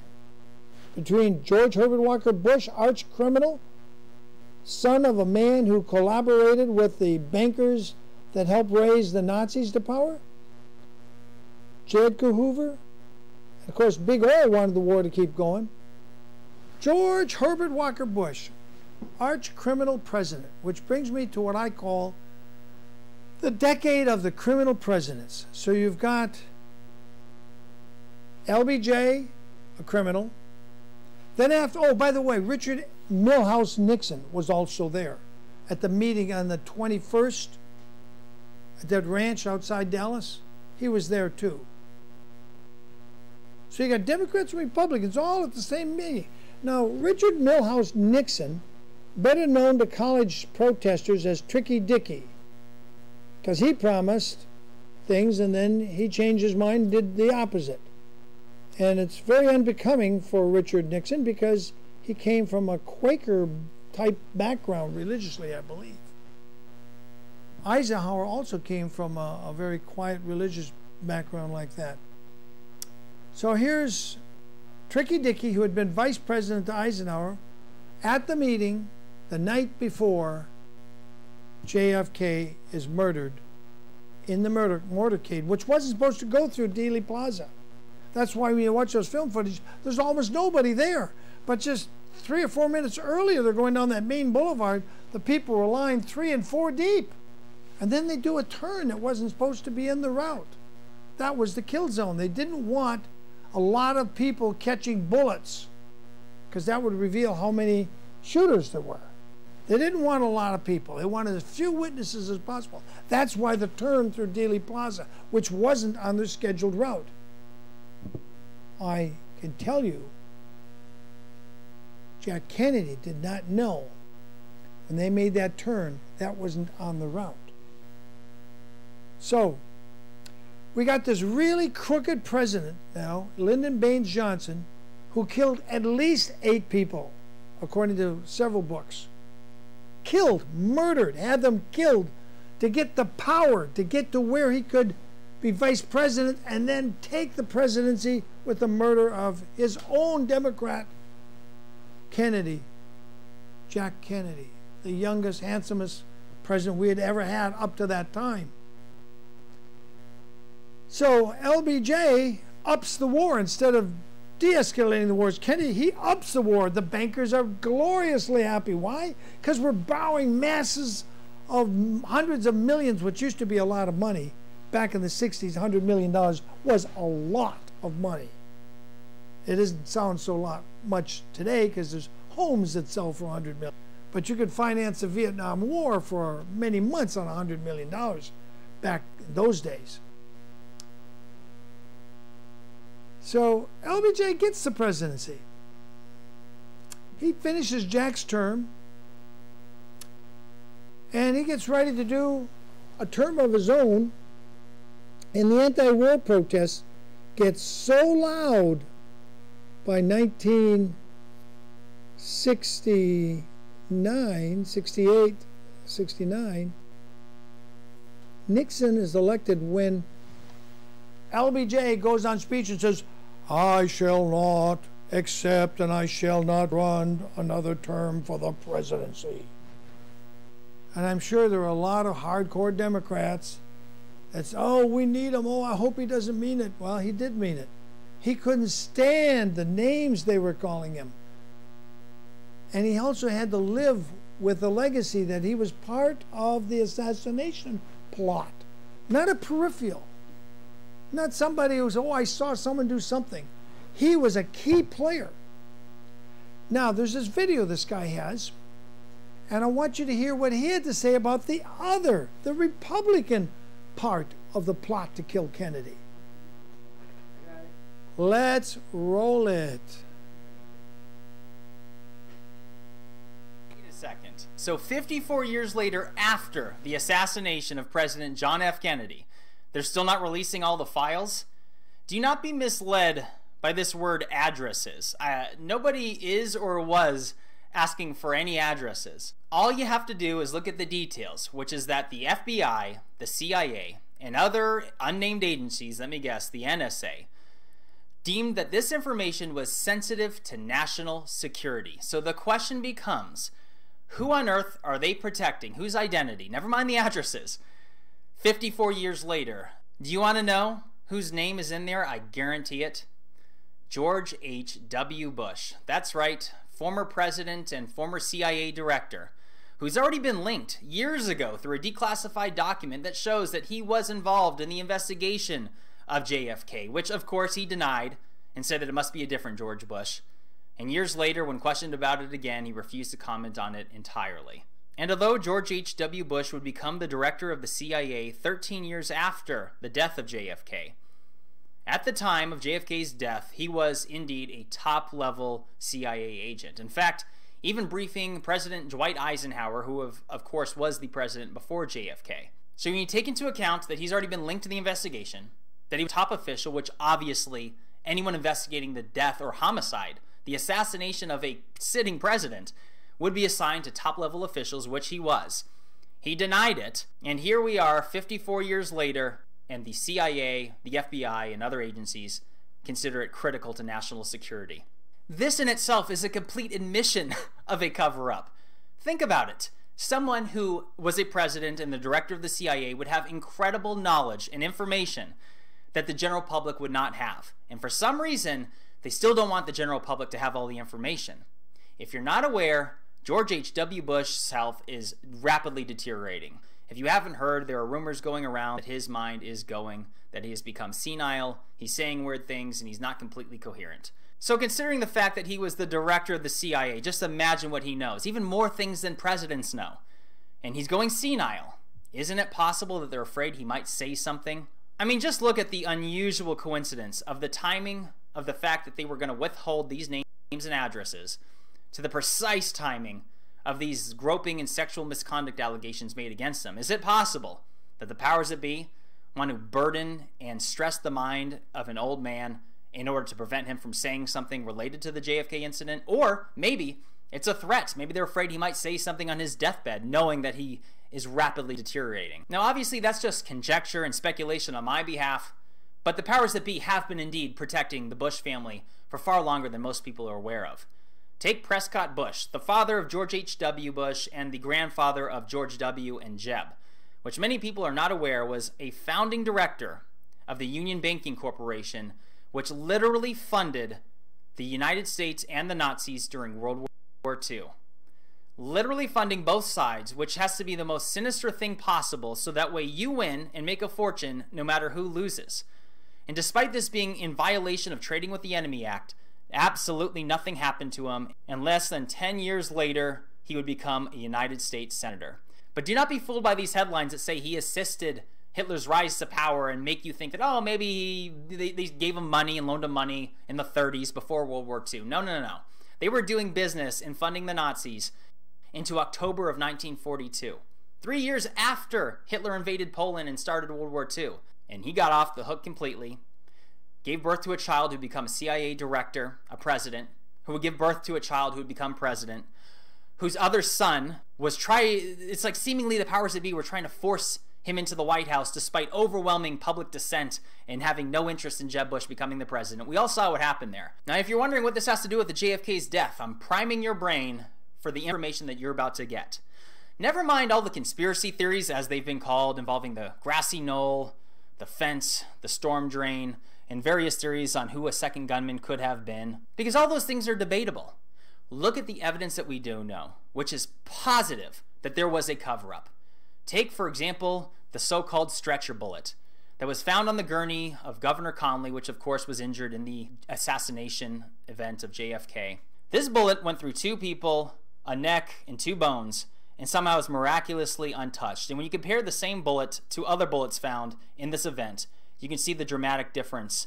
Between George Herbert Walker Bush, arch criminal, son of a man who collaborated with the bankers that helped raise the Nazis to power, J. Edgar Hoover, and of course Big Oil wanted the war to keep going. George Herbert Walker Bush, arch criminal president, which brings me to what I call the decade of the criminal presidents. So you've got LBJ, a criminal. Then after, oh, by the way, Richard Milhouse Nixon was also there at the meeting on the 21st at that ranch outside Dallas. He was there too. So you got Democrats and Republicans all at the same meeting. Now, Richard Milhouse Nixon, better known to college protesters as Tricky Dicky, because he promised things and then he changed his mind and did the opposite. And it's very unbecoming for Richard Nixon because he came from a Quaker type background religiously, I believe. Eisenhower also came from a very quiet religious background like that. So here's Tricky Dicky, who had been vice president to Eisenhower, at the meeting the night before JFK is murdered in the motorcade, which wasn't supposed to go through Dealey Plaza. That's why when you watch those film footage, there's almost nobody there. But just 3 or 4 minutes earlier, they're going down that main boulevard, the people were lined 3 and 4 deep. And then they do a turn that wasn't supposed to be in the route. That was the kill zone. They didn't want a lot of people catching bullets, because that would reveal how many shooters there were. They didn't want a lot of people. They wanted as few witnesses as possible. That's why the turn through Dealey Plaza, which wasn't on their scheduled route. I can tell you, Jack Kennedy did not know when they made that turn that wasn't on the route. So we got this really crooked president now, Lyndon Baines Johnson, who killed at least 8 people, according to several books. Killed, murdered, had them killed to get the power, to get to where he could be vice president and then take the presidency with the murder of his own Democrat Kennedy, Jack Kennedy, the youngest, handsomest president we had ever had up to that time. So LBJ ups the war instead of de-escalating the wars. Kennedy, he ups the war. The bankers are gloriously happy. Why? Because we're borrowing masses of hundreds of millions, which used to be a lot of money. Back in the 60s, $100 million was a lot of money. It doesn't sound so much today because there's homes that sell for $100 million. But you could finance the Vietnam War for many months on $100 million back in those days. So LBJ gets the presidency. He finishes Jack's term, and he gets ready to do a term of his own. And the anti-war protests get so loud by 1969, 68, 69, Nixon is elected when LBJ goes on speech and says, I shall not accept and I shall not run another term for the presidency. And I'm sure there are a lot of hardcore Democrats that's, oh, we need him. Oh, I hope he doesn't mean it. Well, he did mean it. He couldn't stand the names they were calling him. And he also had to live with the legacy that he was part of the assassination plot. Not a peripheral. Not somebody who's, oh, I saw someone do something. He was a key player. Now, there's this video this guy has, and I want you to hear what he had to say about the Republican part of the plot to kill Kennedy. Let's roll it. Wait a second. So 54 years later, after the assassination of President John F. Kennedy, they're still not releasing all the files? Do not be misled by this word addresses. Nobody is or was asking for any addresses. All you have to do is look at the details, which is that the FBI, the CIA, and other unnamed agencies, let me guess, the NSA, deemed that this information was sensitive to national security. So the question becomes, who on earth are they protecting? Whose identity? Never mind the addresses. 54 years later, do you want to know whose name is in there? I guarantee it. George H.W. Bush. That's right, former president and former CIA director, who's already been linked years ago through a declassified document that shows that he was involved in the investigation of JFK, which of course he denied and said that it must be a different George Bush. And years later, when questioned about it again, he refused to comment on it entirely. And although George H.W. Bush would become the director of the CIA 13 years after the death of JFK, at the time of JFK's death, he was indeed a top-level CIA agent. In fact, even briefing President Dwight Eisenhower, who of course was the president before JFK. So when you take into account that he's already been linked to the investigation, that he was a top official, which obviously anyone investigating the death or homicide, the assassination of a sitting president, would be assigned to top-level officials, which he was. He denied it, and here we are 54 years later, and the CIA, the FBI, and other agencies consider it critical to national security. This in itself is a complete admission of a cover-up. Think about it. Someone who was a president and the director of the CIA would have incredible knowledge and information that the general public would not have. And for some reason, they still don't want the general public to have all the information. If you're not aware, George H.W. Bush's health is rapidly deteriorating. If you haven't heard, there are rumors going around that his mind is going, that he has become senile, he's saying weird things, and he's not completely coherent. So considering the fact that he was the director of the CIA, just imagine what he knows, even more things than presidents know. And he's going senile. Isn't it possible that they're afraid he might say something? I mean, just look at the unusual coincidence of the timing of the fact that they were going to withhold these names and addresses to the precise timing of these groping and sexual misconduct allegations made against them. Is it possible that the powers that be want to burden and stress the mind of an old man in order to prevent him from saying something related to the JFK incident? Or maybe it's a threat. Maybe they're afraid he might say something on his deathbed, knowing that he is rapidly deteriorating. Now, obviously, that's just conjecture and speculation on my behalf, but the powers that be have been indeed protecting the Bush family for far longer than most people are aware of. Take Prescott Bush, the father of George H.W. Bush and the grandfather of George W. and Jeb, which many people are not aware was a founding director of the Union Banking Corporation, which literally funded the United States and the Nazis during World War II. Literally funding both sides, which has to be the most sinister thing possible, so that way you win and make a fortune no matter who loses. And despite this being in violation of Trading with the Enemy Act, absolutely nothing happened to him, and less than 10 years later, he would become a United States Senator. But do not be fooled by these headlines that say he assisted Hitler's rise to power and make you think that, oh, maybe they gave him money and loaned him money in the 30s before World War II. No, no, no, no. They were doing business and funding the Nazis into October of 1942. 3 years after Hitler invaded Poland and started World War II. And he got off the hook completely. Gave birth to a child who would become a CIA director, a president, who would give birth to a child who would become president, whose other son was it's like seemingly the powers that be were trying to force him into the White House despite overwhelming public dissent and having no interest in Jeb Bush becoming the president. We all saw what happened there. Now, if you're wondering what this has to do with the JFK's death, I'm priming your brain for the information that you're about to get. Never mind all the conspiracy theories, as they've been called, involving the grassy knoll, the fence, the storm drain, and various theories on who a second gunman could have been, because all those things are debatable. Look at the evidence that we do know, which is positive that there was a cover-up. Take, for example, the so-called stretcher bullet that was found on the gurney of Governor Connally, which of course was injured in the assassination event of JFK. This bullet went through 2 people, a neck, and 2 bones, and somehow is miraculously untouched. And when you compare the same bullet to other bullets found in this event, you can see the dramatic difference.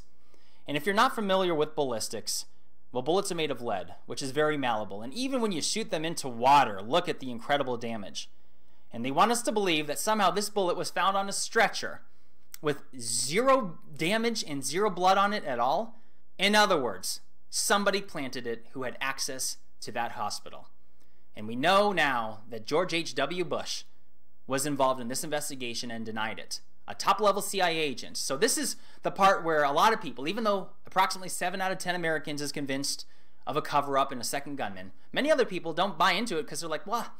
And if you're not familiar with ballistics, well, bullets are made of lead, which is very malleable. And even when you shoot them into water, look at the incredible damage. And they want us to believe that somehow this bullet was found on a stretcher with 0 damage and 0 blood on it at all. In other words, somebody planted it who had access to that hospital. And we know now that George H.W. Bush was involved in this investigation and denied it. A top-level CIA agent. So this is the part where a lot of people, even though approximately 7 out of 10 Americans is convinced of a cover-up and a second gunman, many other people don't buy into it because they're like, well,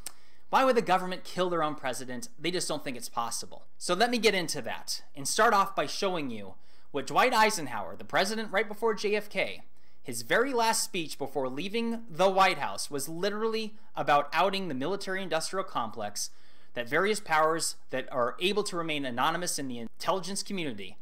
why would the government kill their own president? They just don't think it's possible. So let me get into that and start off by showing you what Dwight Eisenhower, the president right before JFK, his very last speech before leaving the White House was literally about outing the military-industrial complex, that various powers that are able to remain anonymous in the intelligence community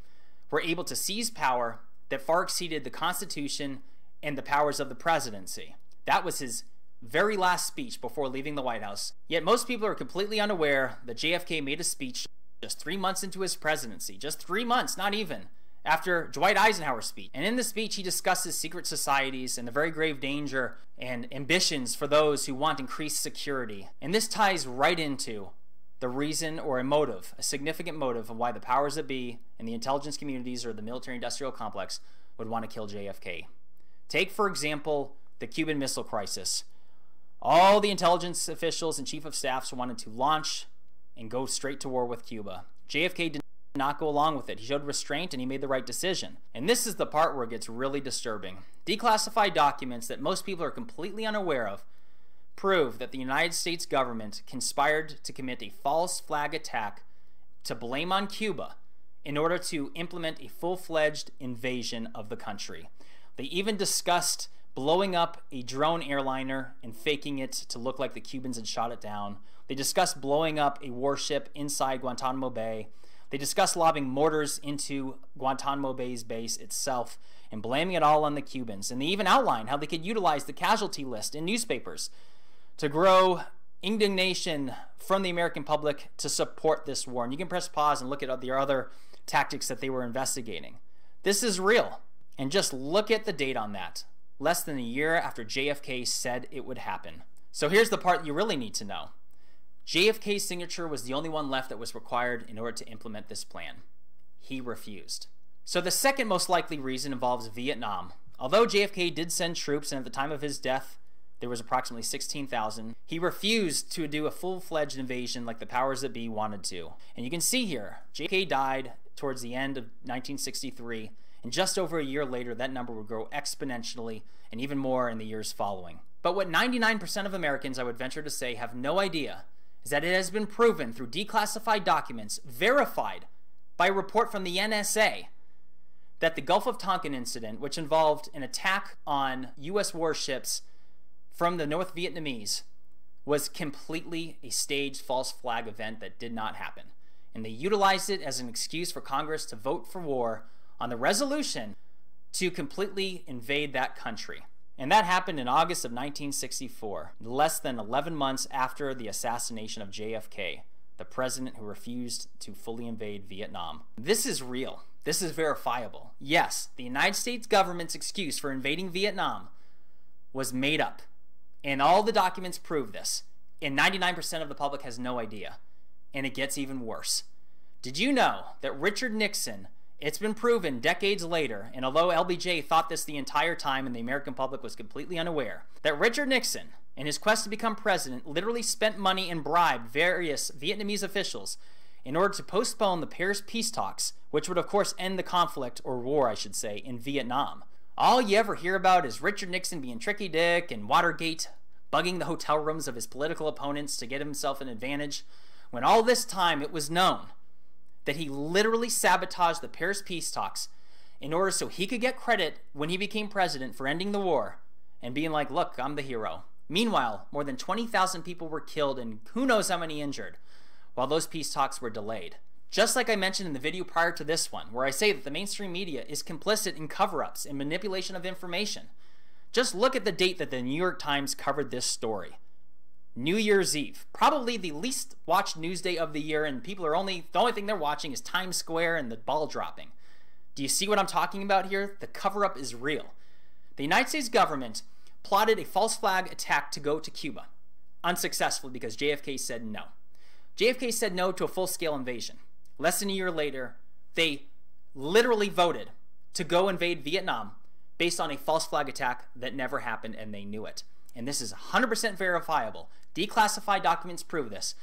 were able to seize power that far exceeded the Constitution and the powers of the presidency. That was his very last speech before leaving the White House. Yet most people are completely unaware that JFK made a speech just 3 months into his presidency. Just 3 months, not even, after Dwight Eisenhower's speech. And in the speech, he discusses secret societies and the very grave danger and ambitions for those who want increased security. And this ties right into the reason or a motive, a significant motive of why the powers that be in the intelligence communities or the military-industrial complex would want to kill JFK. Take, for example, the Cuban Missile Crisis. All the intelligence officials and chief of staffs wanted to launch and go straight to war with Cuba. JFK did not go along with it. He showed restraint and he made the right decision. And this is the part where it gets really disturbing. Declassified documents that most people are completely unaware of prove that the United States government conspired to commit a false flag attack to blame on Cuba in order to implement a full-fledged invasion of the country. They even discussed blowing up a drone airliner and faking it to look like the Cubans had shot it down. They discussed blowing up a warship inside Guantanamo Bay. They discussed lobbing mortars into Guantanamo Bay's base itself and blaming it all on the Cubans. And they even outlined how they could utilize the casualty list in newspapers to grow indignation from the American public to support this war. And you can press pause and look at the other tactics that they were investigating. This is real. And just look at the date on that. Less than a year after JFK said it would happen. So here's the part you really need to know. JFK's signature was the only one left that was required in order to implement this plan. He refused. So the second most likely reason involves Vietnam. Although JFK did send troops, and at the time of his death, there was approximately 16,000, he refused to do a full-fledged invasion like the powers that be wanted to. And you can see here, JFK died towards the end of 1963, and just over a year later, that number would grow exponentially and even more in the years following. But what 99% of Americans, I would venture to say, have no idea is that it has been proven through declassified documents, verified by a report from the NSA, that the Gulf of Tonkin incident, which involved an attack on U.S. warships from the North Vietnamese, was completely a staged false flag event that did not happen. And they utilized it as an excuse for Congress to vote for war on the resolution to completely invade that country. And that happened in August of 1964, less than 11 months after the assassination of JFK, the president who refused to fully invade Vietnam. This is real. This is verifiable. Yes, the United States government's excuse for invading Vietnam was made up. And all the documents prove this. And 99% of the public has no idea. And it gets even worse. Did you know that Richard Nixon, it's been proven decades later, and although LBJ thought this the entire time and the American public was completely unaware, that Richard Nixon, in his quest to become president, literally spent money and bribed various Vietnamese officials in order to postpone the Paris peace talks, which would of course end the conflict, or war I should say, in Vietnam. All you ever hear about is Richard Nixon being tricky dick and Watergate, bugging the hotel rooms of his political opponents to get himself an advantage, when all this time it was known that he literally sabotaged the Paris peace talks in order so he could get credit when he became president for ending the war and being like, look, I'm the hero. Meanwhile, more than 20,000 people were killed and who knows how many injured while those peace talks were delayed. Just like I mentioned in the video prior to this one, where I say that the mainstream media is complicit in cover-ups and manipulation of information. Just look at the date that the New York Times covered this story. New Year's Eve, probably the least watched news day of the year, and people are the only thing they're watching is Times Square and the ball dropping. Do you see what I'm talking about here? The cover-up is real. The United States government plotted a false flag attack to go to Cuba, unsuccessfully because JFK said no. JFK said no to a full-scale invasion. Less than a year later, they literally voted to go invade Vietnam based on a false flag attack that never happened, and they knew it. And this is 100% verifiable. Declassified documents prove this.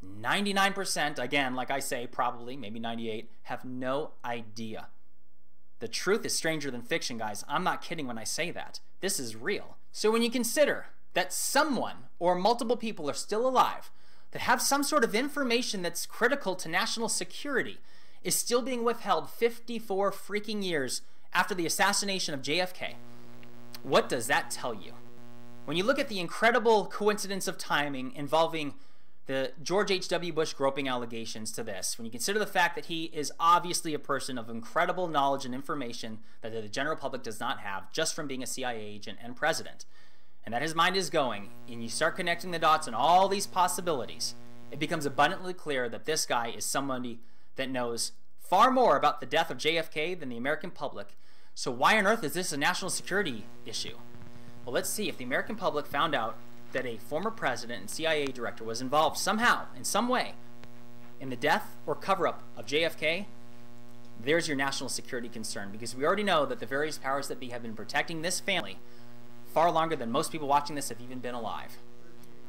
99%, again, like I say, probably, maybe 98, have no idea. The truth is stranger than fiction, guys. I'm not kidding when I say that. This is real. So when you consider that someone or multiple people are still alive that have some sort of information that's critical to national security is still being withheld 54 freaking years after the assassination of JFK, what does that tell you? When you look at the incredible coincidence of timing involving the George H.W. Bush groping allegations to this, when you consider the fact that he is obviously a person of incredible knowledge and information that the general public does not have just from being a CIA agent and president, and that his mind is going, and you start connecting the dots on all these possibilities, it becomes abundantly clear that this guy is somebody that knows far more about the death of JFK than the American public. So why on earth is this a national security issue? Well, let's see. If the American public found out that a former president and CIA director was involved somehow, in some way, in the death or cover-up of JFK, there's your national security concern, because we already know that the various powers that be have been protecting this family far longer than most people watching this have even been alive.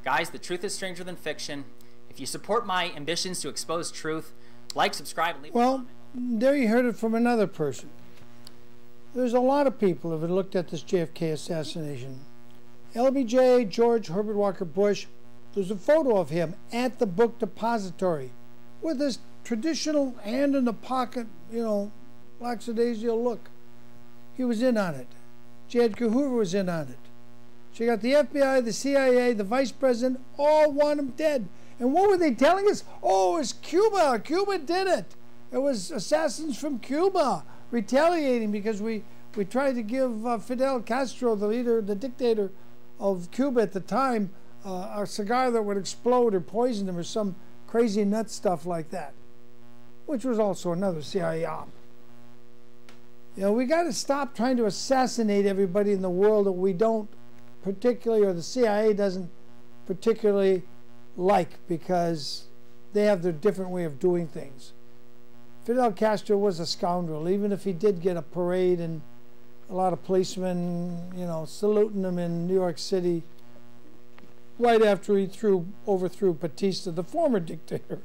Guys, the truth is stranger than fiction. If you support my ambitions to expose truth, like, subscribe, and leave a comment. There you heard it from another person. There's a lot of people who have looked at this JFK assassination. LBJ, George Herbert Walker Bush, there's a photo of him at the book depository with his traditional hand in the pocket, you know, lackadaisical look. He was in on it. J. Edgar Hoover was in on it. So you got the FBI, the CIA, the vice president, all want him dead. And what were they telling us? Oh, it's Cuba. Cuba did it. It was assassins from Cuba retaliating because we tried to give Fidel Castro, the leader, the dictator of Cuba at the time, a cigar that would explode or poison him or some crazy nut stuff like that, which was also another CIA op. You know, we got to stop trying to assassinate everybody in the world that we don't particularly, or the CIA doesn't particularly like, because they have their different way of doing things. Fidel Castro was a scoundrel, even if he did get a parade and a lot of policemen, you know, saluting him in New York City right after he overthrew Batista, the former dictator.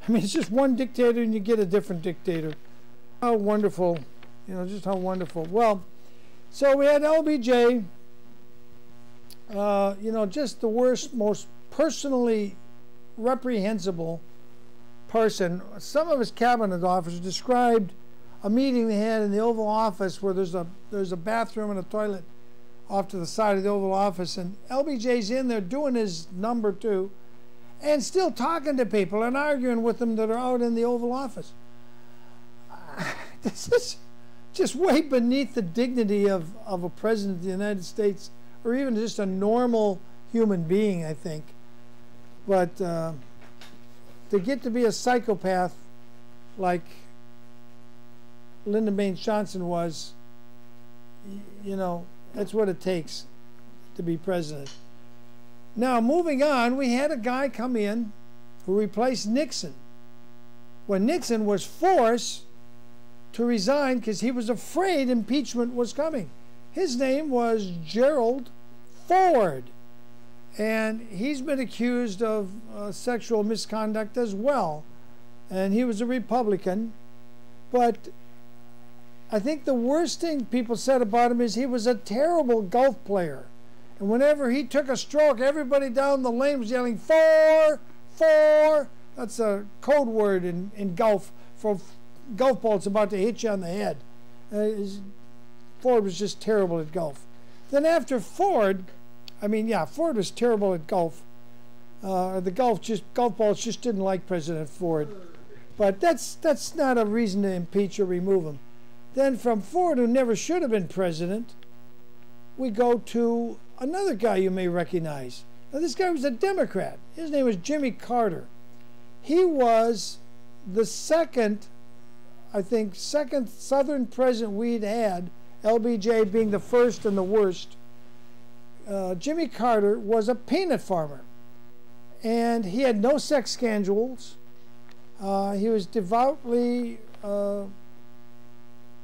I mean, it's just one dictator and you get a different dictator. How wonderful, you know, just how wonderful. Well, so we had LBJ, you know, just the worst, most personally reprehensible person. Some of his cabinet officers described a meeting they had in the Oval Office where there's a bathroom and a toilet off to the side of the Oval Office, and LBJ's in there doing his number two and still talking to people and arguing with them that are out in the Oval Office. This is just way beneath the dignity of a president of the United States, or even just a normal human being, I think. But to get to be a psychopath like Lyndon Baines Johnson was, you know, that's what it takes to be president. Now, moving on, we had a guy come in who replaced Nixon when Nixon was forced to resign because he was afraid impeachment was coming. His name was Gerald Ford, and he's been accused of sexual misconduct as well. and he was a Republican. But I think the worst thing people said about him is he was a terrible golf player. And whenever he took a stroke, everybody down the lane was yelling, "Four, four." That's a code word in golf for golf ball. It's about to hit you on the head. Ford was just terrible at golf. Then after Ford, Ford was terrible at golf. The golf balls just didn't like President Ford. But that's not a reason to impeach or remove him. Then from Ford, who never should have been president, we go to another guy you may recognize. Now, this guy was a Democrat. His name was Jimmy Carter. He was the second Southern president we'd had, LBJ being the first and the worst. Jimmy Carter was a peanut farmer, and he had no sex scandals. He was devoutly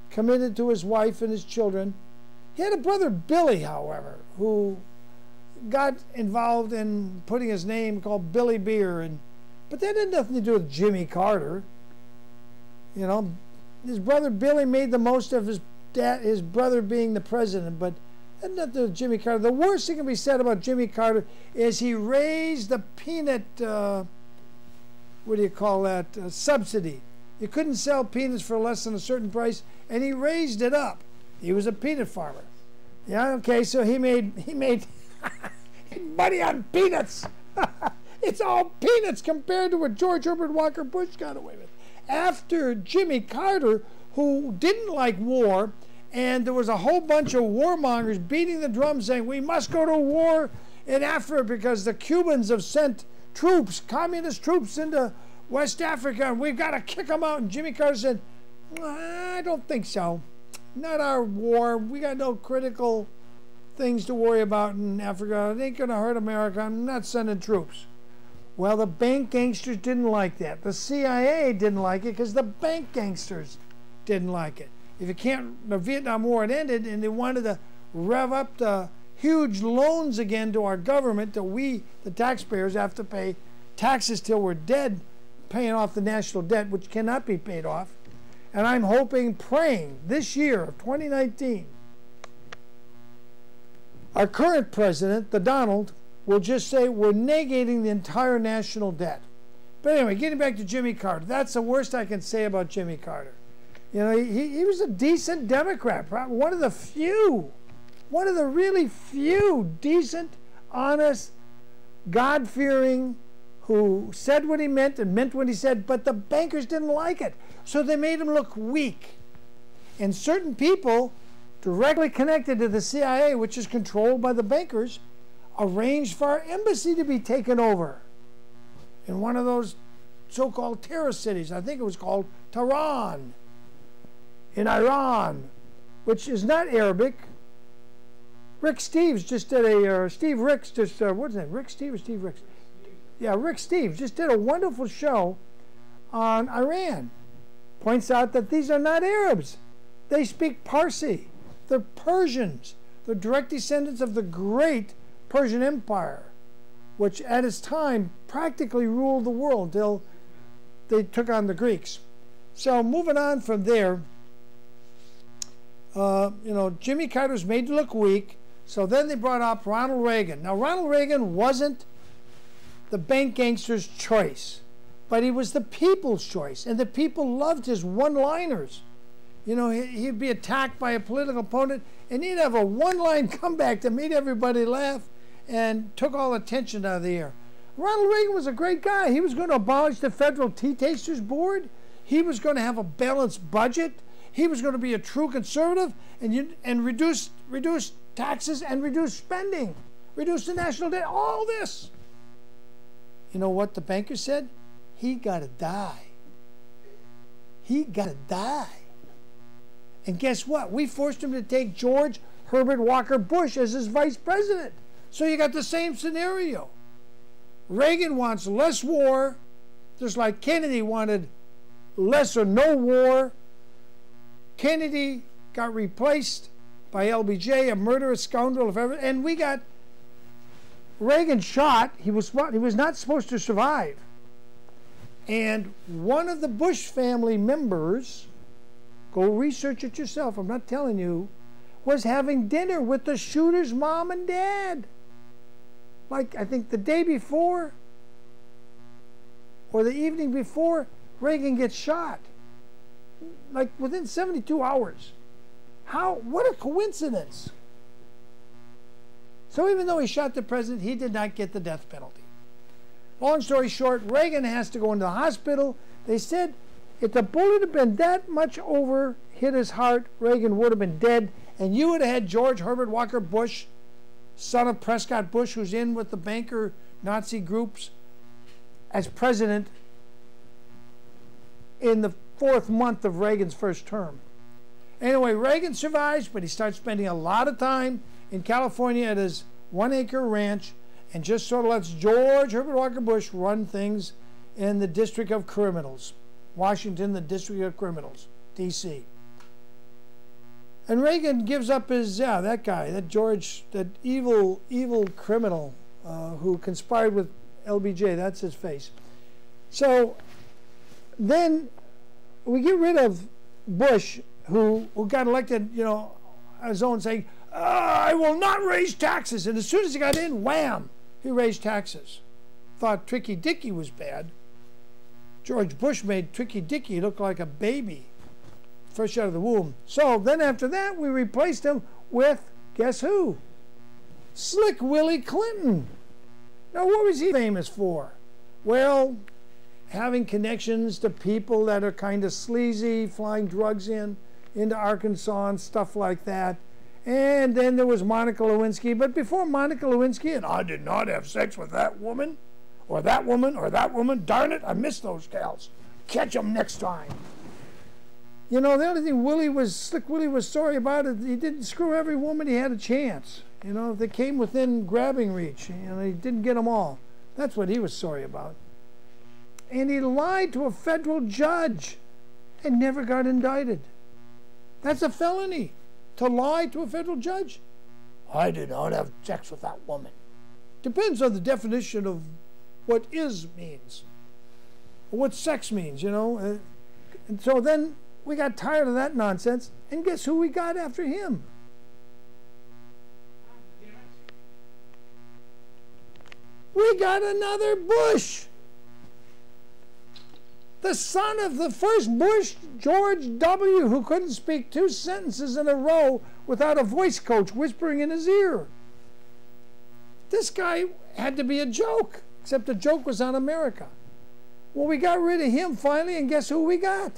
committed to his wife and his children. He had a brother, Billy, however, who got involved in putting his name called Billy Beer, but that had nothing to do with Jimmy Carter. You know, his brother Billy made the most of his brother being the president, but that had nothing to do with Jimmy Carter. The worst thing can be said about Jimmy Carter is he raised the peanut, subsidy. You couldn't sell peanuts for less than a certain price, and he raised it up. He was a peanut farmer. Yeah, okay, so he made money on peanuts. It's all peanuts compared to what George Herbert Walker Bush got away with. After Jimmy Carter, who didn't like war, and there was a whole bunch of warmongers beating the drum saying, we must go to war in Africa because the Cubans have sent troops, communist troops, into West Africa, and we've got to kick them out. And Jimmy Carter said, I don't think so. Not our war. We got no critical things to worry about in Africa. It ain't going to hurt America. I'm not sending troops. Well, the bank gangsters didn't like that. The CIA didn't like it because the bank gangsters didn't like it. The Vietnam War had ended, and they wanted to rev up the huge loans again to our government that we, the taxpayers, have to pay taxes till we're dead, paying off the national debt, which cannot be paid off. And I'm hoping, praying, this year of 2019, our current president, the Donald, will just say we're negating the entire national debt. But anyway, getting back to Jimmy Carter, that's the worst I can say about Jimmy Carter. You know, he was a decent Democrat, one of the really few decent, honest, God-fearing, who said what he meant and meant what he said, but the bankers didn't like it. So they made him look weak. And certain people directly connected to the CIA, which is controlled by the bankers, arranged for our embassy to be taken over in one of those so-called terrorist cities. I think it was called Tehran in Iran, which is not Arabic. Rick Steves just did Steve Ricks just, what's his name, Rick Steve or Steve Ricks? Yeah, Rick Steves just did a wonderful show on Iran. Points out that these are not Arabs. They speak Parsi. They're Persians. They're direct descendants of the great Persian Empire, which at its time practically ruled the world until they took on the Greeks. So moving on from there, Jimmy Carter's made to look weak. So then they brought up Ronald Reagan. Now, Ronald Reagan wasn't the bank gangster's choice, but he was the people's choice, and the people loved his one-liners. You know, he'd be attacked by a political opponent, and he'd have a one-line comeback that made everybody laugh and took all the tension out of the air. Ronald Reagan was a great guy. He was going to abolish the Federal Tea Tasters Board. He was going to have a balanced budget. He was going to be a true conservative and reduce taxes and reduce spending, reduce the national debt, all this. You know what the banker said? He got to die. He got to die. And guess what? We forced him to take George Herbert Walker Bush as his vice president. So you got the same scenario. Reagan wants less war, just like Kennedy wanted less or no war. Kennedy got replaced by LBJ, a murderous scoundrel, if ever, and we got Reagan shot. He was not supposed to survive. And one of the Bush family members, go research it yourself, I'm not telling you, was having dinner with the shooter's mom and dad. Like, I think the day before or the evening before Reagan gets shot. Like within 72 hours. What a coincidence. So even though he shot the president, he did not get the death penalty. Long story short, Reagan has to go into the hospital. They said if the bullet had been that much over, hit his heart, Reagan would have been dead, and you would have had George Herbert Walker Bush, son of Prescott Bush, who's in with the banker Nazi groups, as president in the 4th month of Reagan's first term. Anyway, Reagan survives, but he starts spending a lot of time in California at his 1-acre ranch and just sort of lets George Herbert Walker Bush run things in the District of Criminals. Washington, the District of Criminals, D.C. And Reagan gives up his, that guy, that George, that evil criminal who conspired with LBJ, that's his face. So then we get rid of Bush, who got elected, on his own, saying, I will not raise taxes. And as soon as he got in, wham, he raised taxes. Thought Tricky Dicky was bad. George Bush made Tricky Dicky look like a baby, fresh out of the womb. So then after that, we replaced him with, guess who? Slick Willie Clinton. Now, what was he famous for? Well, having connections to people that are kind of sleazy, flying drugs into Arkansas and stuff like that. And then there was Monica Lewinsky. But before Monica Lewinsky, and I did not have sex with that woman, or that woman, or that woman, darn it, I missed those gals. Catch them next time. The only thing Slick Willie was sorry about is he didn't screw every woman he had a chance. If they came within grabbing reach, he didn't get them all. That's what he was sorry about. And he lied to a federal judge and never got indicted. That's a felony, to lie to a federal judge. I did not have sex with that woman. Depends on the definition of what is means, or what sex means, And so then we got tired of that nonsense, and guess who we got after him? We got another Bush. The son of the first Bush, George W., who couldn't speak 2 sentences in a row without a voice coach whispering in his ear. This guy had to be a joke, except the joke was on America. Well, we got rid of him finally, and guess who we got?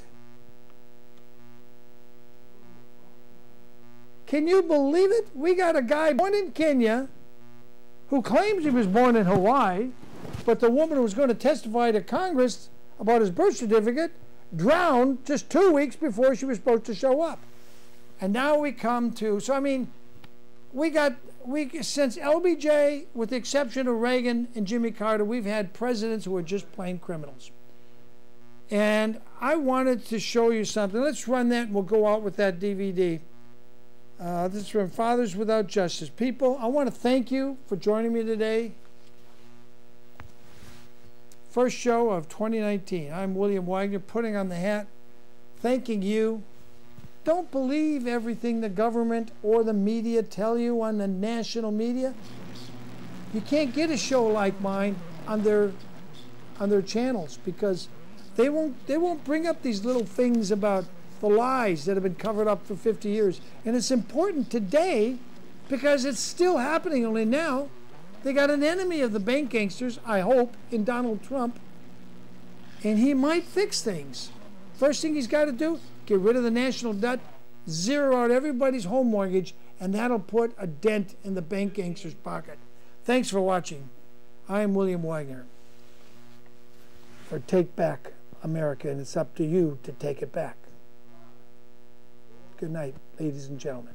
Can you believe it? We got a guy born in Kenya who claims he was born in Hawaii, but the woman who was going to testify to Congress about his birth certificate drowned just 2 weeks before she was supposed to show up. And now we come to, since LBJ, with the exception of Reagan and Jimmy Carter, we've had presidents who are just plain criminals. And I wanted to show you something. Let's run that and we'll go out with that DVD. This is from Fathers Without Justice. People, I want to thank you for joining me today. First show of 2019. I'm William Wagener, putting on the hat, thanking you. Don't believe everything the government or the media tell you on the national media. You can't get a show like mine on their channels because they won't bring up these little things about the lies that have been covered up for 50 years. And it's important today because it's still happening, only now they got an enemy of the bank gangsters, I hope, in Donald Trump, and he might fix things. First thing he's got to do, get rid of the national debt, zero out everybody's home mortgage, and that'll put a dent in the bank gangsters' pocket. Thanks for watching. I am William Wagener for Take Back America, and it's up to you to take it back. Good night, ladies and gentlemen.